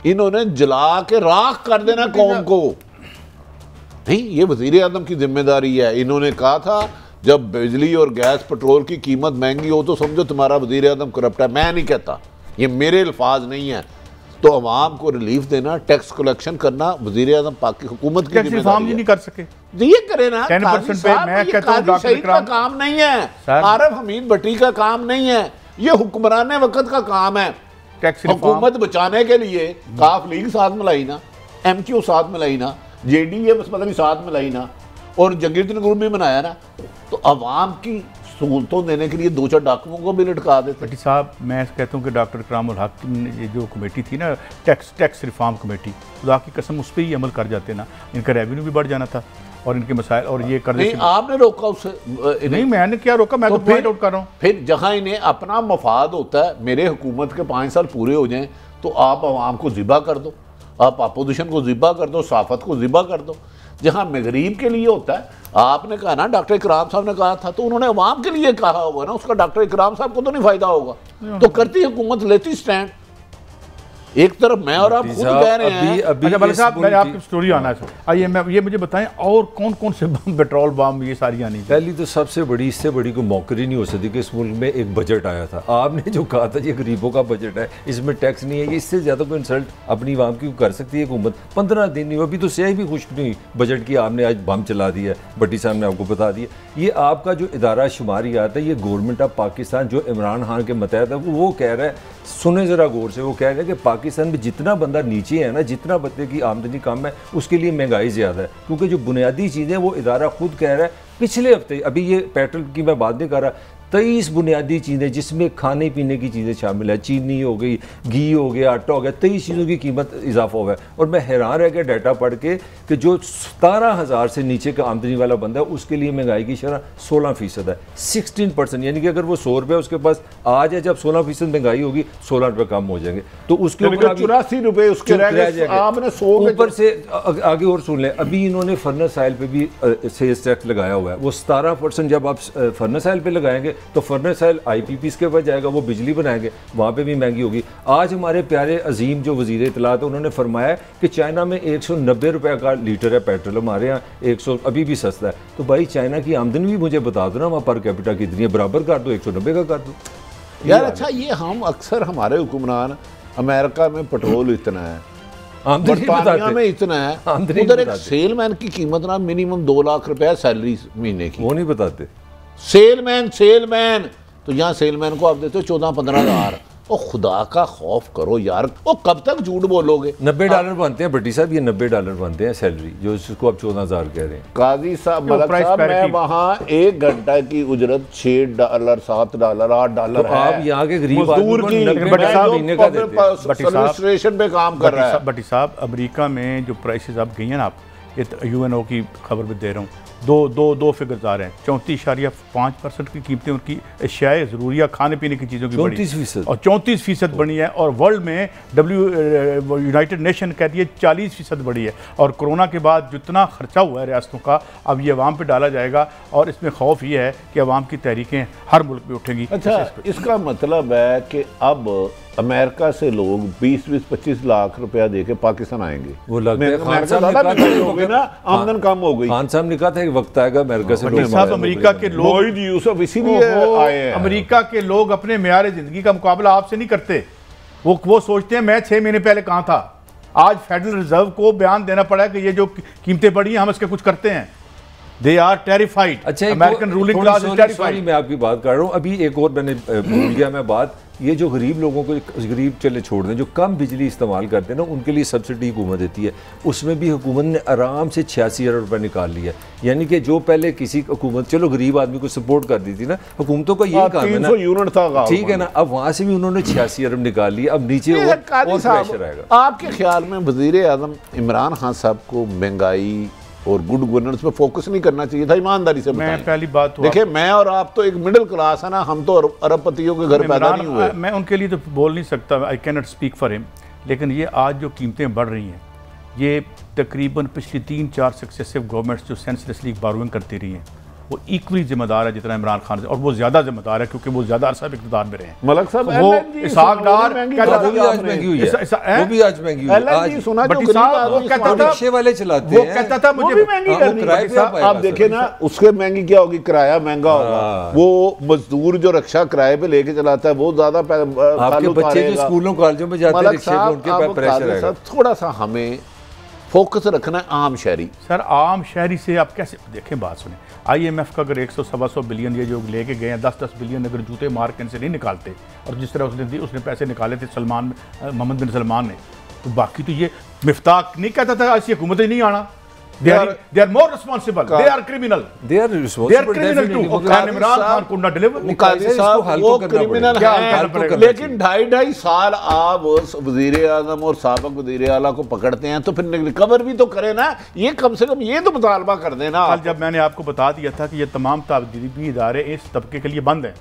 इन्होंने जला के राख कर देना कौम को। नहीं, ये वज़ीर आज़म की जिम्मेदारी है। इन्होंने कहा था जब बिजली और गैस पेट्रोल की कीमत महंगी हो तो समझो तुम्हारा वज़ीर आज़म करप्ट है। मैं नहीं कहता, ये मेरे अल्फाज नहीं है। तो अवाम को रिलीफ देना, टैक्स कलेक्शन करना वज़ीर आज़म पाकि हुकूमत की जिम्मेदारी है। नहीं कर सके ये करे ना, 10% पे मैं कहता हूं डॉक्टर सईद का काम नहीं है, आरिफ हमीद भट्टी का काम नहीं है, ये हुक्मरान वक्त का काम है। हुकूमत बचाने के लिए काफ लीग साथ मिलाई ना, MQ साथ मिलाई ना, JDA बस पता नहीं साथ मिलाई ना, और जंगीरतन ग्रुप भी बनाया ना। तो अवाम की सहूलतों देने के लिए 2-4 डाकुओं को भी लटका देते। भट्टी साहब, मैं कहता हूँ कि डॉक्टर इकरामुल हक की ये जो कमेटी थी ना, टैक्स रिफॉर्म कमेटी, खुदा की कसम उस पर ही अमल कर जाते ना, इनका रेवेन्यू भी बढ़ जाना था और इनके मसाइल और ये कर नहीं, आपने रोका उसे? नहीं, मैंने क्या रोका, मैं तो पॉइंट आउट कर रहा हूँ। फिर जहाँ इन्हें अपना मफाद होता है, मेरे हुकूमत के 5 साल पूरे हो जाएं तो आप अवाम को ज़िबा कर दो, आप अपोजिशन को ज़िबा कर दो, साफत को ज़िबा कर दो। जहाँ गरीब के लिए होता है, आपने कहा ना डॉक्टर इकराम साहब ने कहा था, तो उन्होंने अवाम के लिए कहा होगा ना, उसका डॉक्टर इकराम साहब को तो नहीं फायदा होगा। तो करती हुकूमत, लेती स्टैंड। एक तरफ मैं और आप खुद कह रहे हैं। अच्छा भट्टी साहब, मैंने आपकी स्टोरी आना है, आइए मैं ये मुझे बताएं और कौन कौन से पेट्रोल बम ये सारी आनी। पहली तो सबसे बड़ी, इससे बड़ी कोई मौकरी नहीं हो सकती कि इस मुल्क में एक बजट आया था। आपने जो कहा था ये गरीबों का बजट है, इसमें टैक्स नहीं है, ये इससे ज़्यादा कोई इंसल्ट अपनी आवाम की कर सकती है हुकूमत? 15 दिन नहीं, अभी तो स्याही भी खुश नहीं बजट की, आपने आज बम चला दिया है। भट्टी साहब ने आपको बता दिया, ये आपका जो इदारा शुमारी आता है, ये गवर्नमेंट ऑफ पाकिस्तान जो इमरान खान के मतहत है, वो कह रहा है, सुने ज़रा गौर से, वो कह रहे हैं कि पाकिस्तान में जितना बंदा नीचे है ना, जितना बंदे की आमदनी कम है, उसके लिए महंगाई ज़्यादा है। क्योंकि जो बुनियादी चीज़ें वो इदारा खुद कह रहा है, पिछले हफ्ते, अभी ये पेट्रोल की मैं बात नहीं कर रहा, 23 बुनियादी चीज़ें जिसमें खाने पीने की चीज़ें शामिल है, चीनी हो गई, घी हो गया, आटा हो गया, 23 चीज़ों की कीमत इजाफा हुआ है। और मैं हैरान रह गया डाटा पढ़ के कि जो 17,000 से नीचे का आमदनी वाला बंदा है, उसके लिए महंगाई की शरह 16% है, 16%। यानी कि अगर वो 100 रुपये उसके पास आज है, जब 16% महंगाई होगी, 16 रुपये कम हो जाएंगे, तो उसके ऊपर 84 रुपये उसके रह गए, आपने 100 ऊपर से आगे और सुन लें। अभी इन्होंने फर्नेस ऑयल पे भी सेल्स टैक्स लगाया हुआ है, वो 17%। जब आप फर्नेस ऑयल पे लगाएंगे तो फर्नेस ऑयल IPPs के पास जाएगा, वो बिजली बनाएंगे, वहाँ पे भी महंगी होगी। आज हमारे प्यारे अजीम जो वज़ीर इत्तलात है, उन्होंने फरमाया कि चाइना में 190 रुपये का लीटर है पेट्रोल, हमारे यहाँ 100 अभी भी सस्ता है। तो भाई चाइना की आमदनी भी मुझे बता दो ना, वहाँ पर कैपिटा कितनी है, बराबर कर दो, 190 का कर दो यार। अच्छा, ये हम अक्सर हमारे हुक्मरान, अमेरिका में पेट्रोल इतना है, बरतानिया में इतना है, उधर एक सेलमैन की कीमत ना मिनिमम 2 लाख रुपए सैलरी महीने की, वो नहीं बताते। सेलमैन तो यहाँ सेलमैन को आप देते हो 14-15 हज़ार। ओ खुदा का खौफ करो यार, ओ कब तक झूठ बोलोगे? $90 बनते हैं भट्टी साहब, ये $90 बनते हैं सैलरी, जो इसको आप 14,000 कह रहे हैं। काजी साहब, मलक साहब, मैं वहाँ 1 घंटा की उजरत $6, $7, $8 तो आप यहाँ के गरीब मजदूर की रजिस्ट्रेशन पे काम कर रहा है। भट्टी साहब, अमेरिका में जो प्राइसेस आप गई हैं ना, आप UNO की खबर भी दे रहा हूँ, दो फिगर्स आ रहे हैं। 34.5% की कीमतें उनकी अशियाए ज़रूरिया खाने पीने की चीज़ों की बढ़ी 34% और 34% बढ़ी है। और वर्ल्ड में यूनाइटेड नेशन कहती है 40% बढ़ी है। और कोरोना के बाद जितना खर्चा हुआ है रियासतों का, अब ये अवाम पे डाला जाएगा और इसमें खौफ ये है कि अवाम की तहरीकें हर मुल्क में उठेंगी। अच्छा, इसका मतलब है कि अब अमेरिका से लोग 20-25 लाख रुपया देके पाकिस्तान आएंगे। वो लगता है खान साहब हो गई ना, आमदन कम हो गई। खान साहब ने कहा था एक वक्त आएगा अमेरिका से लोग साहब अमेरिका के लोग यूसुफ इसीलिए आए हैं। अमेरिका के लोग अपने मेयार जिंदगी का मुकाबला आपसे नहीं करते। वो सोचते हैं मैं 6 महीने पहले कहाँ था। आज फेडरल रिजर्व को बयान देना पड़ा कि ये जो कीमतें बढ़ी हैं हम इसके कुछ करते हैं। They are terrified. अच्छा, American ruling class is terrified. मैं आपकी बात कर रहा हूँ। अभी एक और मैंने भूल गया मैं बात, ये जो गरीब लोगों को, गरीब चले छोड़ दें, जो कम बिजली इस्तेमाल करते हैं ना, उनके लिए सब्सिडी हुकूमत देती है। उसमें भी हुकूमत ने आराम से 86 अरब रुपये निकाल लिया। यानी कि जो पहले किसी हुकूमत चलो गरीब आदमी को सपोर्ट कर दी थी ना, हुकूमतों का यही काम है ना, यूनिट था, ठीक है ना। अब वहाँ से भी उन्होंने 86 अरब निकाल लिया। अब नीचे और प्रेशर आएगा। आपके ख्याल में वज़ीर आज़म इमरान खान साहब को महंगाई और गुड गवर्नेंस पे फोकस नहीं करना चाहिए था? ईमानदारी से बताएं। मैं पहली बात देखिए, मैं और आप तो एक मिडिल क्लास है ना, हम तो अरबपतियों के घर पैदा नहीं हुए। मैं उनके लिए तो बोल नहीं सकता, I can not speak for him. लेकिन ये आज जो कीमतें बढ़ रही हैं, ये तकरीबन पिछली 3-4 सक्सेसिव गवर्नमेंट्स जो सेंसलेसली बोरोइंग करती रही हैं, वो इक्वली जिम्मेदार है जितना इमरान खान से, और वो ज्यादा जिम्मेदार है क्योंकि वो ज्यादा अरसा इक़्तिदार में रहे हैं। मलक साहब, वो इसाक डार वो भी आज महंगी हुई है, वो भी आज महंगी हुई है। आज सुना जो रिक्शे वाले चलाते हैं, वो कहता था मुझे महंगी करनी। आप देखे ना, उसके महंगी क्या होगी, किराया महंगा होगा। वो मजदूर जो रक्षा किराए पे लेके चलाता है वो ज्यादा आपके बच्चे जो स्कूलों कॉलेजों में जाते हैं रिक्शे पे, उनके पे प्रेशर है। थोड़ा सा हमें फोकस रखना है आम शहरी। सर, आम शहरी से आप कैसे देखें, बात सुने, IMF का अगर 100-125 बिलियन ये जो लेके गए हैं, 10-10 बिलियन अगर जूते मार के इनसे नहीं निकालते, और जिस तरह उसने पैसे निकाले थे मोहम्मद बिन सलमान ने, तो बाकी तो ये मिफ्ताक नहीं कहता था ऐसी हुकूमत ही नहीं आना। They are more responsible. They are criminal. They are responsible. They are criminal too. और Imran Khan could not deliver. मुकादी साहब वो क्रिमिनल है, लेकिन 2.5 साल आप वज़ीर आज़म और साबिक़ वज़ीर आला को पकड़ते हैं तो फिर रिकवर भी तो करें ना। ये कम से कम ये तो मुतालबा कर देना। कल जब मैंने आपको बता दिया था कि ये तमाम तालीमी इदारे इस तबके के लिए बंद हैं,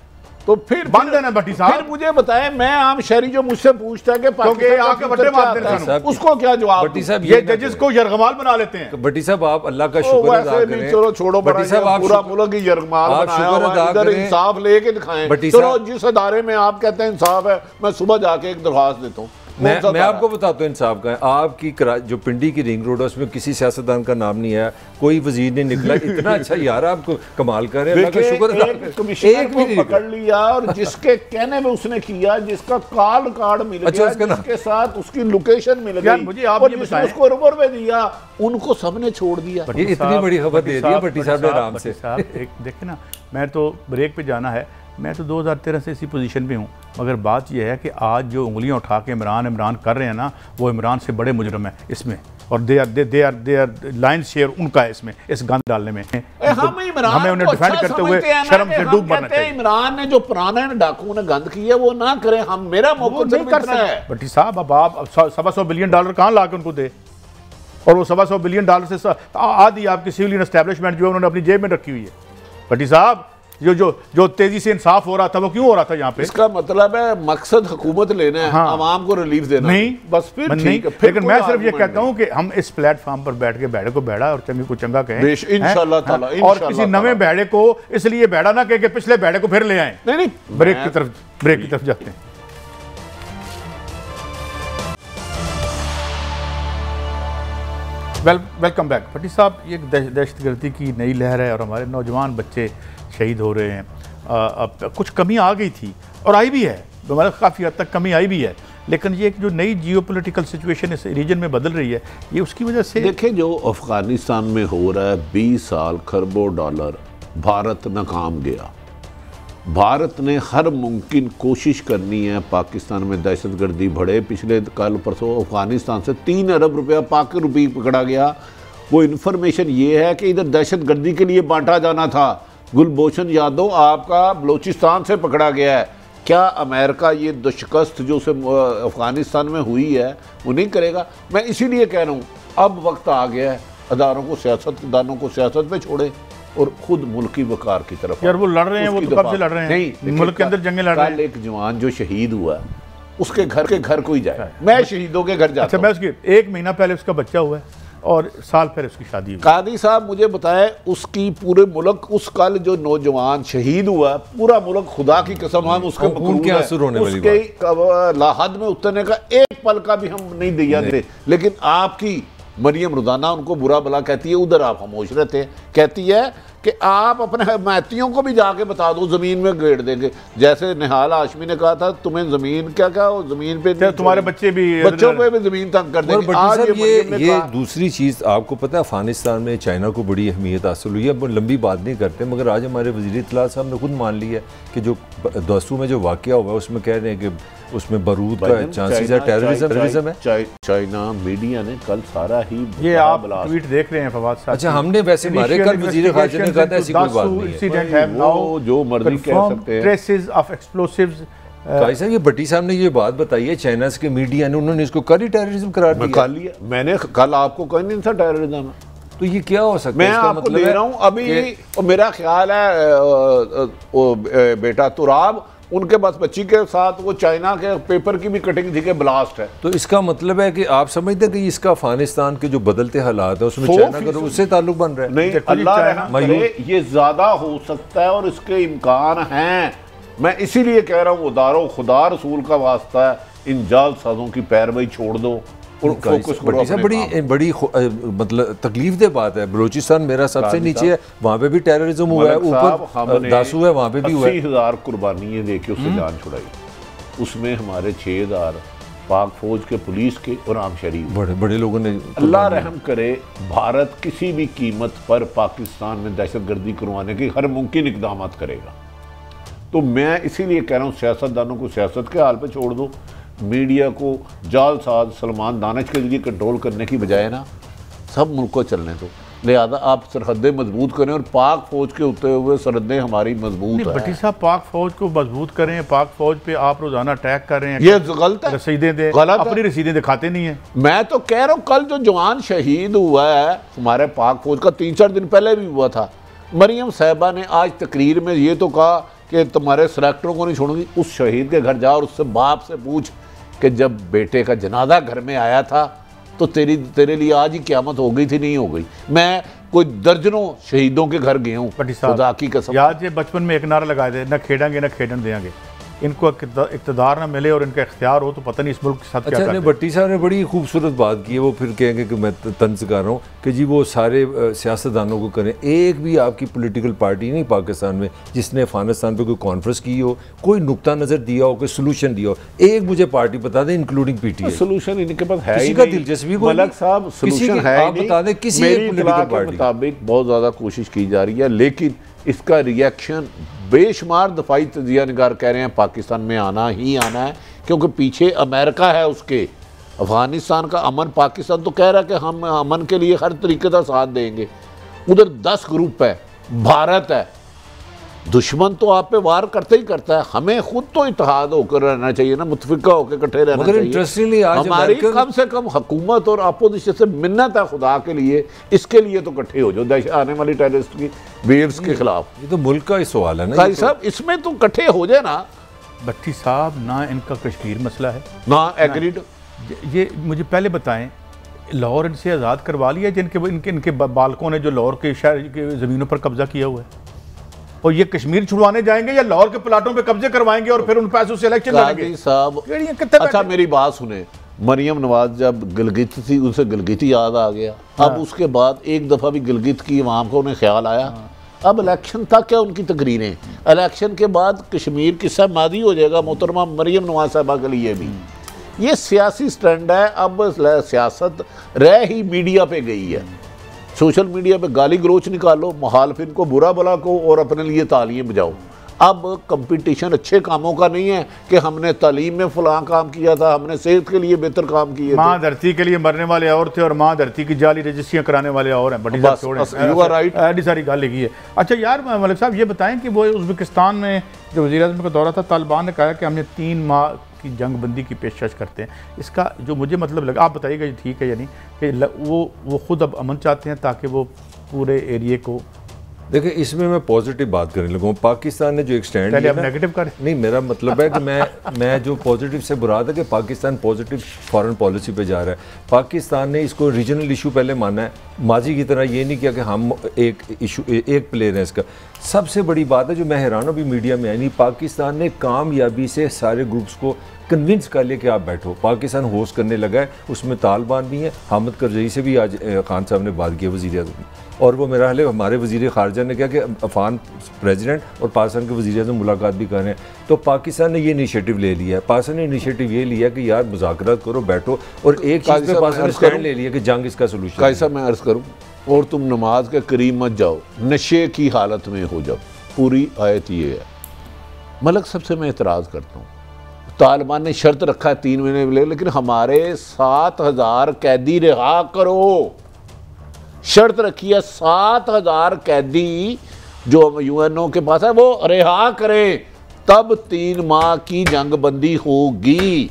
तो फिर बंद है ना भट्टी साहब। फिर मुझे बताएं, मैं आम शहरी जो मुझसे पूछता है कि आपके बड़े मारते, उसको क्या जवाब? भट्टी साहब, ये जजेस को यरगमाल बना लेते हैं। भट्टी साहब, आप अल्लाह का शुक्र अदा करें। चलो छोड़ो, भट्टी साहब, आप पूरा मुल्क ही यरगमाल बनाया, इधर इंसाफ लेके दिखाएं। चलो, जिस अदारे में आप कहते हैं इंसाफ है, मैं सुबह जाके एक दरख्वास्त देता हूँ। मैं आपको बताता हूँ इंसाफ का है। आपकी जो पिंडी की रिंग रोड है उसमें किसी सियासतदान का नाम नहीं है, कोई वजीर नहीं निकला। इतना अच्छा यार, आपको कमाल कर रहे हैं, अल्लाह का शुक्र। एक भी पकड़ लिया और जिसके कहने में उसने किया, जिसका कॉल रिकॉर्ड मिल गया, जिसके साथ उसकी लोकेशन मिल गई, मुझे आप ये बताएं, उसको रिवर में दिया, उनको सबने छोड़ दिया। ये इतनी बड़ी खबर दे दी है भट्टी साहब ने आराम से। देखे ना, मैं तो ब्रेक पे जाना है, मैं तो 2013 से इसी पोजीशन पे हूँ, मगर बात यह है कि आज जो उंगलियां उठा के इमरान कर रहे हैं ना, वो इमरान से बड़े मुजरम है इसमें, और दे आर लाइन शेयर उनका है इसमें, इस गंद डालने में। हमें उन्हें डिफेंड करते हुए शर्म से डूब मरना चाहिए। इमरान ने जो पुराने डाकुओं ने गंद किया वो ना करें, हम मेरा मौका नहीं कर सकते। भट्टी साहब, अब आप $125 बिलियन कहाँ ला के उनको दे, और वो $125 बिलियन से आधी आपकी सिविलियन एस्टैब्लिशमेंट जो है उन्होंने अपनी जेब में रखी हुई है। भट्टी साहब, जो तेजी से इंसाफ हो रहा था वो क्यों हो रहा था यहाँ पे? इसका मतलब है मकसद हुकूमत लेना है, हाँ, आवाम को रिलीफ देना नहीं, बस फिर नहीं। लेकिन मैं सिर्फ ये कहता हूँ कि हम इस प्लेटफॉर्म पर बैठ के भेड़े को भेड़ा और चंगे को चंगा कहें इंशाअल्लाह ताला, और किसी नवे भेड़े को इसलिए भेड़ा ना कहे कि पिछले भेड़े को फिर ले आए। नहीं, ब्रेक की तरफ जाते हैं। Welcome back. भट्टी साहब, ये दहशतगर्दी की नई लहर है और हमारे नौजवान बच्चे शहीद हो रहे हैं। अब कुछ कमी आ गई थी और आई भी है, मतलब काफ़ी हद तक कमी आई भी है, लेकिन ये जो नई जियोपॉलिटिकल सिचुएशन इस रीजन में बदल रही है, ये उसकी वजह से। देखिए, जो अफगानिस्तान में हो रहा है, 20 साल खरबों डॉलर, भारत नाकाम गया। भारत ने हर मुमकिन कोशिश करनी है पाकिस्तान में दहशतगर्दी बढ़े। पिछले कल परसों अफगानिस्तान से 3 अरब रुपया पाक रुपये पकड़ा गया। वो इन्फॉर्मेशन ये है कि इधर दहशतगर्दी के लिए बांटा जाना था। गुलभूषण यादव आपका बलोचिस्तान से पकड़ा गया है। क्या अमेरिका ये दुष्कस्त जो से अफगानिस्तान में हुई है वो नहीं करेगा? मैं इसीलिए कह रहा हूँ, अब वक्त आ गया है अदारों को, सियासतदानों को सियासत पे छोड़े और खुद मुल्क की वकार की तरफ। यार वो लड़ रहे हैं, वो तो कब से लड़ रहे हैं, नहीं, मुल्क के अंदर जंगें लड़ रहे हैं। एक जवान जो शहीद हुआ उसके घर कोई जाए, मैं शहीदों के घर जाता अच्छा, मैं उसकी 1 महीना पहले उसका बच्चा हुआ है और साल पहले उसकी शादी हुई। कादी साहब मुझे बताए उसकी पूरे मुल्क, उस कल जो नौजवान शहीद हुआ पूरा मुल्क, खुदा की कसम हम उसके उसके लाहद में उतरने का एक पल का भी हम नहीं दिया थे। लेकिन आपकी मरियम रोजाना उनको बुरा भला कहती है, उधर आप खामोश रहते हैं। कहती है कि आप अपने हमायतियों को भी जाके बता दो, जमीन में गेड़ देंगे। जैसे निहाल हाशमी ने कहा था तुम्हें जमीन क्या जमीन पे तुम्हारे बच्चे भी, बच्चों पे भी जमीन तंग कर देंगे। आज ये दूसरी चीज़ आपको पता है, अफगानिस्तान में चाइना को बड़ी अहमियत हासिल हुई है। लंबी बात नहीं करते, मगर आज हमारे वज़ीर इत्तलात साहब ने खुद मान लिया है कि जो दस्तू में जो वाक़या हुआ है उसमें कह रहे हैं कि उसमें बारूद का चांसेस है, टेररिज्म है। चाइना मीडिया ने कल सारा ही ये आप ट्वीट देख रहे हैं फवाद साहब। अच्छा, हमने वैसे मारे कल वज़ीर खारजा ने कहा था ऐसी कोई बात नहीं है, वो जो मर्जी कह सकते हैं। Traces of explosives. काजी साहब, ये भट्टी साहब ने ये बात बताई है, चाइना के मीडिया ने, उन्होंने इसको कल ही टेररिज्म करार दिया। मैंने कल आपको कहा नहीं था टेररिज्म, तो ये क्या हो सकता है? मैं आपको दे रहा हूँ अभी। मेरा ख्याल है बेटा तुराब, उनके पास बच्ची के साथ वो चाइना के पेपर की भी कटिंग थी कि ब्लास्ट है। तो इसका मतलब है कि आप समझते हैं कि इसका अफगानिस्तान के जो बदलते हालात है उसमें चाइना का उससे ताल्लुक बन रहा है? नहीं, अल्लाह रहम करे, ये ज्यादा हो सकता है और इसके इम्कान हैं। मैं इसीलिए कह रहा हूँ उदारो खुदा रसूल का वास्ता है, इन जालसाजों की पैरवी छोड़ दो और फोकस करो। बड़ी मतलब तकलीफ दे बात है। बलूचिस्तान मेरा सबसे नीचे है, वहाँ पे भी टेररिज्म हुआ है, ऊपर दासू है, वहाँ पे भी हुआ है। 80,000 कुर्बानियाँ दे के उससे जान छुड़ाई, उसमें हमारे 6,000 पाक फौज के, पुलिस के और आम शरीफ बड़े लोगों ने। अल्लाह रहम करे, भारत किसी भी कीमत पर पाकिस्तान में दहशतगर्दी करवाने के हर मुमकिन इकदाम करेगा। तो मैं इसीलिए कह रहा हूँ सियासतदानों को सियासत के हाल पे छोड़ दो, मीडिया को जालसाज सलमान दानिश के जरिए कंट्रोल करने की बजाय ना सब मुल्क को चलने दो। लिहाजा आप सरहदें मजबूत करें और पाक फौज के होते हुए सरहदें हमारी मजबूत है। भट्टी साहब, पाक फौज को मजबूत करें, पाक फौज पे आप रोजाना अटैक कर रहे हैं, ये गलत है। रसीदें दे, अपनी रसीदें दिखाते नहीं है। मैं तो कह रहा हूँ कल जो जवान शहीद हुआ है हमारे पाक फौज का, 3-4 दिन पहले भी हुआ था। मरियम साहिबा ने आज तकरीर में ये तो कहा कि तुम्हारे सेलेक्टरों को नहीं छोड़ूंगी। उस शहीद के घर जा और उससे बाप से पूछ कि जब बेटे का जनाजा घर में आया था तो तेरे लिए आज ही क़यामत हो गई थी, नहीं हो गई। मैं कोई दर्जनों शहीदों के घर गया हूँ, खुदा की कसम। याद है बचपन में एक नारा लगाए थे, न खेडेंगे न खेडन देंगे। इनको इक़्तिदार ना मिले और इनका इख्तियार हो तो पता नहीं इस मुल्क के साथ क्या करते हैं। भट्टी साहब ने बड़ी खूबसूरत बात की है। वो फिर कहेंगे कि मैं तंज कर रहा हूँ कि जी वो सारे सियासतदानों को करें। एक भी आपकी पॉलिटिकल पार्टी नहीं पाकिस्तान में जिसने अफगानिस्तान पे कोई कॉन्फ्रेंस की हो, कोई नुक्ता नज़र दिया हो, कोई सोल्यूशन दिया हो। एक मुझे पार्टी बता दें, इंक्लूडिंग पीटीआई। सोल्यूशन इनके पास है, किसी का दिलचस्पी को मलक साहब सोल्यूशन है, आप बता दें किसी एक पॉलिटिकल पार्टी के मुताबिक बहुत ज़्यादा कोशिश की जा रही है, लेकिन इसका रिएक्शन बेशुमार दफाई तजिया निगार कह रहे हैं पाकिस्तान में आना ही आना है, क्योंकि पीछे अमेरिका है उसके। अफगानिस्तान का अमन, पाकिस्तान तो कह रहा है कि हम अमन के लिए हर तरीके का साथ देंगे। उधर 10 ग्रुप है, भारत है, दुश्मन तो आप पे वार करता ही करता है। हमें खुद तो इत्तेहाद होकर रहना चाहिए ना, मुतफिका होकर इकट्ठे रहना चाहिए। हमारी कम से कम हुकूमत और अपोजिशन से मिन्नत है खुदा के लिए, इसके लिए तो इकट्ठे हो जाओ आने वाली टेररिस्ट की वेव्स के खिलाफ। ये तो मुल्क का ही सवाल है ना भाई साहब, इसमें तो इकट्ठे हो जाए ना। भट्टी साहब, ना इनका कश्मीर मसला है ना एग्रीड। ये मुझे पहले बताएं, लाहौर इनसे आज़ाद करवा लिया जिनके इनके बालकों ने जो लाहौर के शहर के ज़मीनों पर कब्जा किया हुआ है, और ये कश्मीर छुड़वाने जाएंगे या लाहौर के प्लाटों पे कब्जे करवाएंगे और फिर उन पैसों से इलेक्शन लड़ेंगे साहब? अच्छा मेरी बात सुने, मरियम नवाज जब गिलगित थी उसे गिलगित याद आ गया। अब उसके बाद एक दफ़ा भी गिलगित की वहाँ को उन्हें ख्याल आया। अब इलेक्शन था क्या उनकी तकरीरें, इलेक्शन के बाद कश्मीर किस्सा मादी हो जाएगा मोहतरमा मरियम नवाज साहबा के लिए भी। ये सियासी स्टैंड है। अब सियासत रह ही मीडिया पे गई है। सोशल मीडिया पे गाली गलोच निकालो, मुखालफिन को बुरा भला को और अपने लिए तालियां बजाओ। अब कंपटीशन अच्छे कामों का नहीं है कि हमने तालीम में फलां काम किया था, हमने सेहत के लिए बेहतर काम किए। माँ धरती के लिए मरने वाले और थे और माँ धरती की जाली रजिस्ट्रियाँ कराने वाले और हैं। बड़ी सारी गाल लिखी है। अच्छा यार मलिक साहब, ये बताएं कि वो उज़्बेकिस्तान में जो वज़ीर आज़म का दौरा था, तालिबान ने कहा कि हमने 3 माह की जंग बंदी की पेशकश करते हैं, इसका जो मुझे मतलब लगा, आप बताइएगा ये ठीक है या नहीं, कि वो खुद अब अमन चाहते हैं ताकि वो पूरे एरिए को। देखिए, इसमें मैं पॉजिटिव बात करने लगा हूँ। पाकिस्तान ने जो एक स्टैंड लिया, नेगेटिव कर नहीं, मेरा मतलब है कि मैं जो पॉजिटिव से बुरा था कि पाकिस्तान पॉजिटिव फॉरेन पॉलिसी पे जा रहा है। पाकिस्तान ने इसको रीजनल इशू पहले माना है, माजी की तरह ये नहीं किया कि हम एक प्लेयर हैं इसका। सबसे बड़ी बात है जो मैं हैरान हूँ, अभी मीडिया में आई नहीं, पाकिस्तान ने कामयाबी से सारे ग्रुप्स को कन्विंस कर लिया कि आप बैठो। पाकिस्तान होस्ट करने लगा है, उसमें तालिबान भी हैं, हामिद करजई से भी आज खान साहब ने बात की, वज़ीर-ए-आज़म, और वो मेरा हाल है हमारे वज़ीर ख़ारजा ने कहा कि अफ़गान प्रेसिडेंट और पाकिस्तान के वज़ीर-ए-आज़म मुलाकात भी कर रहे हैं। तो पाकिस्तान ने ये इनिशिएटिव ले लिया है। पाकिस्तान ने इनिशिएटिव ये लिया कि यार मुज़ाकरात करो, बैठो, और एक चीज़ पे पाकिस्तान ने स्टैंड ले लिया कि जंग इसका सोल्यूशन। कायद साहब मैं अर्ज़ करूँ, और तुम नमाज के करीब मत जाओ, नशे की हालत में हो जाओ, पूरी आयत ये है। मलक सबसे मैं एतराज़ करता हूँ, तालिबान ने शर्त रखा है 3 महीने में, लेकिन हमारे 7000 कैदी रिहा करो, शर्त रखी है 7000 कैदी जो यूएनओ के पास है वो रिहा करें, तब 3 माह की जंगबंदी होगी।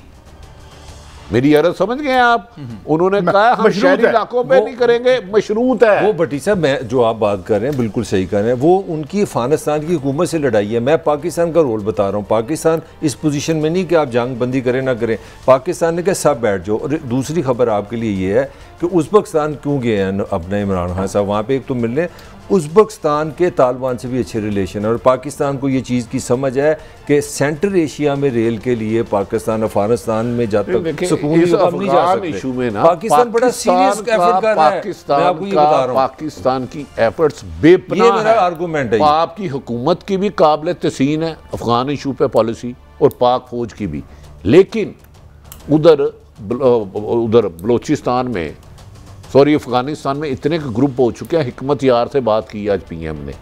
मेरी अर्ज समझ गए आप? उन्होंने कहा हम शहरी इलाकों पे नहीं करेंगे, मशरूत है वो। भट्टी साहब, मैं जो आप बात कर रहे हैं बिल्कुल सही कर रहे हैं, वो उनकी अफगानिस्तान की हुकूमत से लड़ाई है। मैं पाकिस्तान का रोल बता रहा हूँ। पाकिस्तान इस पोजीशन में नहीं कि आप जंग बंदी करें ना करें, पाकिस्तान ने कहा सब बैठ जाओ। और दूसरी खबर आपके लिए ये है कि उज़्बेकिस्तान क्यों गए हैं अपने इमरान खान साहब वहाँ पे, एक तो मिलने, उज़्बेकिस्तान के तालिबान से भी अच्छे रिलेशन है, और पाकिस्तान को ये चीज़ की समझ है कि सेंट्रल एशिया में रेल के लिए पाकिस्तान अफगानिस्तान में जब तक सुकून नहीं जा इशू में ना पाकिस्तान बड़ा सीरियस एफर्ट कर रहा है। मैं आपको ये बता रहा हूं, पाकिस्तान की एफर्ट्स बेपनाह ये मेरा आर्गूमेंट है। आपकी हुकूमत की भी काबिल तहसीन है अफगान इशू पे पॉलिसी, और पाक फौज की भी, लेकिन उधर बलोचिस्तान में, सॉरी अफगानिस्तान में इतने के ग्रुप हो चुके हैं। हिकमत यार से बात की आज पीएम ने,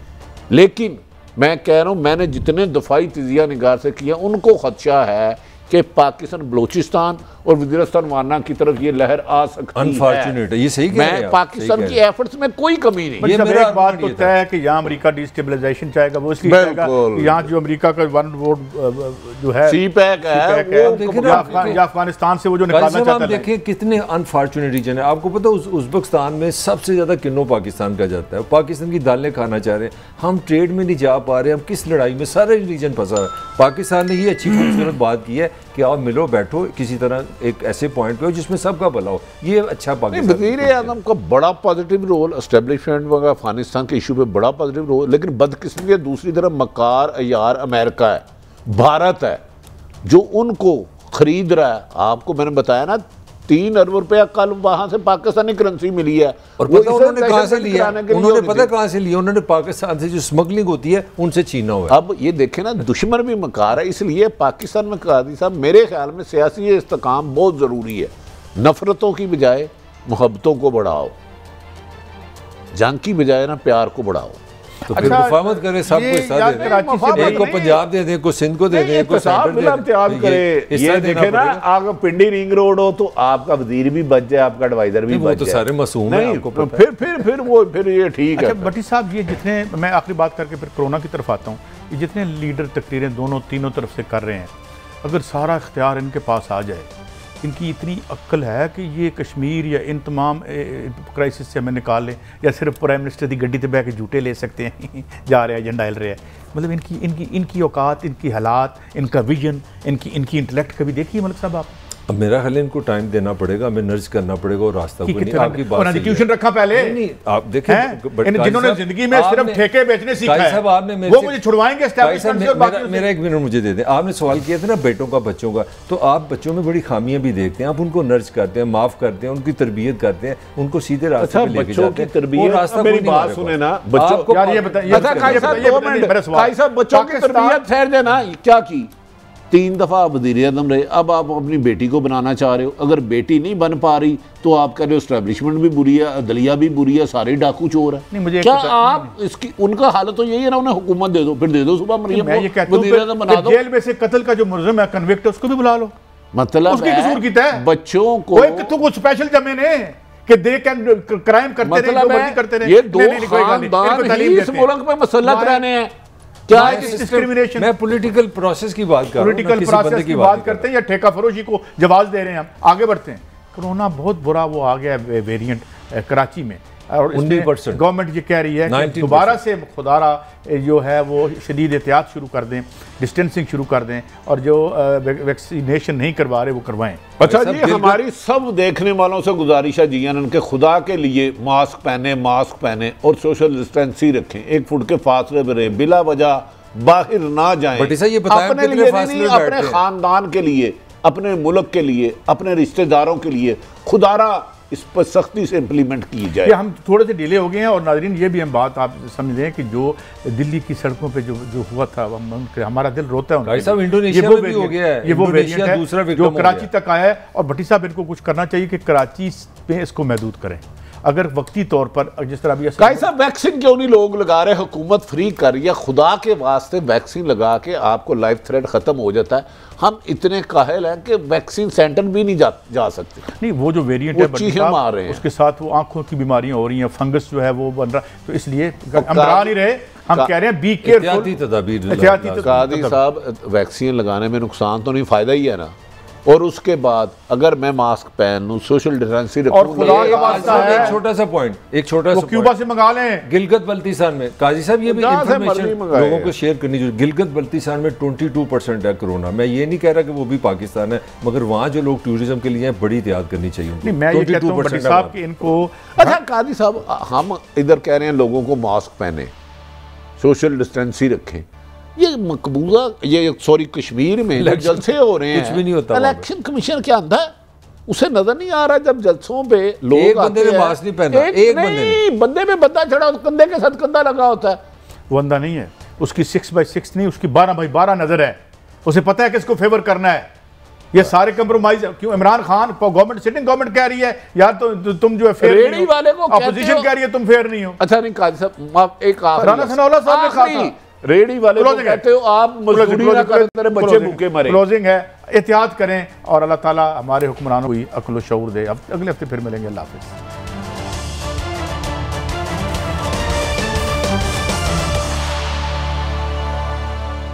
लेकिन मैं कह रहा हूं, मैंने जितने दफाई तजिया निगार से किया, उनको खदशा है कि पाकिस्तान बलोचिस्तान और वज़ीरिस्तान वाना की तरफ ये लहर आ सकती है। अनफॉर्चुनेट है, ये सही कह रहे हैं मैं पाकिस्तान की एफर्ट्स में कोई कमी नहीं। ये मेरा एक बात तो तय है कि यहाँ अमेरिका डिस्टेबलाइजेशन चाहेगा, वो इसलिए चाहेगा कि यहाँ जो अमेरिका का वन वोट जो है सीपैक है, या अफगानिस्तान से वो जो निकालना चाहता है। देखें कितने अनफॉर्चुनेट रीजन है। आपको पता है उज़्बेकिस्तान में सबसे ज्यादा किन्नो पाकिस्तान का जाता है, पाकिस्तान की दालें खाना चाह रहे हैं, हम ट्रेड में नहीं जा पा रहे, हम किस लड़ाई में, सारा रीजन फंसा है। पाकिस्तान ने ये अच्छी खूबसूरत बात की है कि आओ मिलो, बैठो, किसी तरह एक ऐसे पॉइंट पे हो जिसमें सबका भला हो। ये अच्छा पाकिस्तान। वज़ीर-ए-आज़म का बड़ा पॉजिटिव रोल, एस्टेब्लिशमेंट वगैरह अफगानिस्तान के इशू पे बड़ा पॉजिटिव रोल, लेकिन बदकिस्मती दूसरी तरफ मकार अयार अमेरिका है, भारत है, जो उनको खरीद रहा है। आपको मैंने बताया ना 3 अरब रुपया कल वहां से पाकिस्तानी करेंसी मिली है, और पता उन्होंने कहां से लिया, उन्होंने पता कहां से लिया, उन्होंने पाकिस्तान से जो स्मगलिंग होती है उनसे छीना हुआ है। अब ये देखें ना, दुश्मन भी मकार है, इसलिए पाकिस्तान में कादी साहब मेरे ख्याल में सियासी इस्तेकाम बहुत ज़रूरी है। नफरतों की बजाय मोहब्बतों को बढ़ाओ, जंग की बजाय ना प्यार को बढ़ाओ। तो फिर मुफाहमत करें, सबको हिस्सा दे दें, एक को पंजाब दे दें, एक को सिंध को दे दें, एक को सेंट्रल दे दें। ये देखे ना, आगे पिंडी रिंग रोड हो तो आपका वजीर भी बच जाए, आपका एडवाइजर भी बच जाए, तो सारे मासूम हैं, आपको पता है। फिर ये ठीक है। भट्टी साहब, ये जितने, मैं आखिरी बात करके फिर कोरोना की तरफ आता हूँ, ये जितने लीडर तकरीरें दोनों तीनों तरफ से कर रहे हैं, अगर सारा इख्तियार इनके पास आ जाए, इनकी इतनी अक्ल है कि ये कश्मीर या इन तमाम क्राइसिस से हमें निकाल लें, या सिर्फ प्राइम मिनिस्टर की गड्डी से बह के झूठे ले सकते हैं जा रहे हैं, एजेंडा हिल रहे हैं। मतलब इनकी औकात, इनकी हालात, इनका विजन, इनकी इंटेलेक्ट कभी देखिए मलिक साहब आप? अब मेरा ख्याल इनको टाइम देना पड़ेगा, हमें नर्ज करना पड़ेगा, और रास्ता कोई नहीं। आपकी बात उन्होंने ट्यूशन रखा पहले, नहीं आप देखें, जिन्होंने जिंदगी में सिर्फ ठेके बेचने सीखा है, साहब आपने वो मुझे छुड़वाएंगे एस्टैब्लिशमेंट से। और बाकी मेरा 1 मिनट मुझे दे दें। आपने सवाल किया था ना बेटों का, बच्चों का, तो आप बच्चों में बड़ी खामियां भी देखते हैं, आप उनको नर्ज करते हैं, माफ करते हैं, उनकी तरबियत करते हैं, उनको सीधे रास्ते पे लेके जाते हैं। और रास्ता मेरी बात सुने ना, बच्चों को यार ये बताइए, बच्चों की तरबियत ठहर देना क्या की 3 दफ़ा वज़ीर-ए-आज़म रहे, अब आप अपनी बेटी को बनाना चाह रहे हो। अगर बेटी नहीं बन पा रही तो आप कह रहे हो एस्टैब्लिशमेंट भी बुरी है, अदलिया भी बुरी है, सारे डाकू चोर है। नहीं, मुझे क्या आप इसकी, उनका हालत तो यही है ना, उन्हें हुकूमत दे दो, फिर दे दो सुबह मरियम को वज़ीर-ए-आज़म बना दो। जेल में से कत्ल का जो मुलज़िम है, कन्विक्ट, उसको भी बुला लो, मतलब उसकी कसूर कीता है। बच्चों को स्पेशल जमे ने कि दे कैन क्राइम करते रहे, जो मर्जी करते रहे। ये 2 खानदान ही इस मुल्क में मसलत रहने हैं। क्या है डिस्क्रिमिनेशन? मैं पॉलिटिकल प्रोसेस की बात कर रहा हूं, पॉलिटिकल प्रोसेस की बात करते हैं या ठेका फरोशी को जवाब दे रहे हैं? हम आगे बढ़ते हैं। कोरोना बहुत बुरा वो आ गया वेरिएंट कराची में, और 19% गवर्नमेंट ये कह रही है कि दोबारा से खुदारा जो है वो शदीद एहतियात शुरू कर दें, डिस्टेंसिंग शुरू कर दें, और जो वैक्सीनेशन नहीं करवा रहे वो करवाएं। अच्छा जी, हमारी सब देखने वालों से गुजारिश है जी के खुदा के लिए मास्क पहने और सोशल डिस्टेंसिंग रखें, 1 फुट के फासले में रहें, बिला वजह बाहर ना जाएं। अपने लिए नहीं, अपने खानदान के लिए, अपने मुल्क के लिए, अपने रिश्तेदारों के लिए खुदारा इस पर सख्ती से इम्प्लीमेंट की जाए। ये हम थोड़े से डिले हो गए हैं। और नाज़रीन, ये भी हम बात आप समझ लें कि जो दिल्ली की सड़कों पे जो हुआ था, हमारा दिल रोता है। इंडोनेशिया में भी हो गया है, ये वो वेरिएंट है दूसरा जो कराची तक आया है। और भट्टी साहब, इनको कुछ करना चाहिए कि कराची पे इसको महदूद करें। अगर वक्ती तौर पर जिस तरह भाई साहब वैक्सीन क्यों नहीं लोग लगा रहे, हुकूमत फ्री कर, या खुदा के वास्ते वैक्सीन लगा के आपको लाइफ थ्रेट खत्म हो जाता है। हम इतने काहिल हैं कि वैक्सीन सेंटर भी नहीं जा सकते। नहीं, वो जो वेरिएंट है चीखें मार रहे हैं, उसके साथ वो आंखों की बीमारियां हो रही हैं, फंगस जो है वो बन रहा है। तो इसलिए हम डरा नहीं रहे, हम कह रहे हैं बी केयरफुल। कादी साहब, वैक्सीन लगाने में नुकसान तो नहीं, फायदा ही है ना। और उसके बाद अगर मैं मास्क पहन लूं, सोशल डिस्टेंसिंग रखूं, एक छोटा सा पॉइंट, क्यूबा से मंगा लें। गिलगित बल्तिस्तान में, काजी साहब ये भी इंफॉर्मेशन लोगों को शेयर करनी चाहिए। गिलगित बल्तिस्तान में 22% है कोरोना। मैं ये नहीं कह रहा कि वो भी पाकिस्तान है, मगर वहाँ जो लोग टूरिज्म के लिए बड़ी एहतियात करनी चाहिए। मैं ये कहता हूं भट्टी साहब कि इनको, अच्छा कादी साहब, हम इधर कह रहे हैं लोगों को मास्क पहने, सोशल डिस्टेंसिंग रखें, ये मकबूजा, ये सॉरी कश्मीर में जलसे हो रहे हैं, कुछ भी नहीं होता। इलेक्शन कमीशन क्या अंधा है, उसे नजर नहीं आ रहा जब जलसों पे लोग एक बंदे ने मास्क नहीं पहना, एक बंदे में बंदा चढ़ा, कंधे के साथ कंधा लगा होता है। वो अंधा नहीं है, उसकी 6x6 नहीं, उसकी 12x12 नजर है। उसे पता है किसको फेवर करना है। ये सारे कंप्रोमाइज क्यों? Imran Khan government, sitting government कह रही है यार तो तुम जो है फेयर रेडी वाले को, अपोजिशन कह रही है तुम फेयर नहीं हो। अच्छा नहीं काजी साहब, एक राना सनाउल्लाह साहब ने कहा था, रेडी वाले को कहते हो आप मजदूरी ना करें, तेरे बच्चे भूखे मरे। क्लोजिंग है, एहतियात करें और अल्लाह ताला हमारे हुक्मरानों को अक्ल व शऊर दे। अब अगले हफ्ते फिर मिलेंगे। अल्लाह हाफिज़।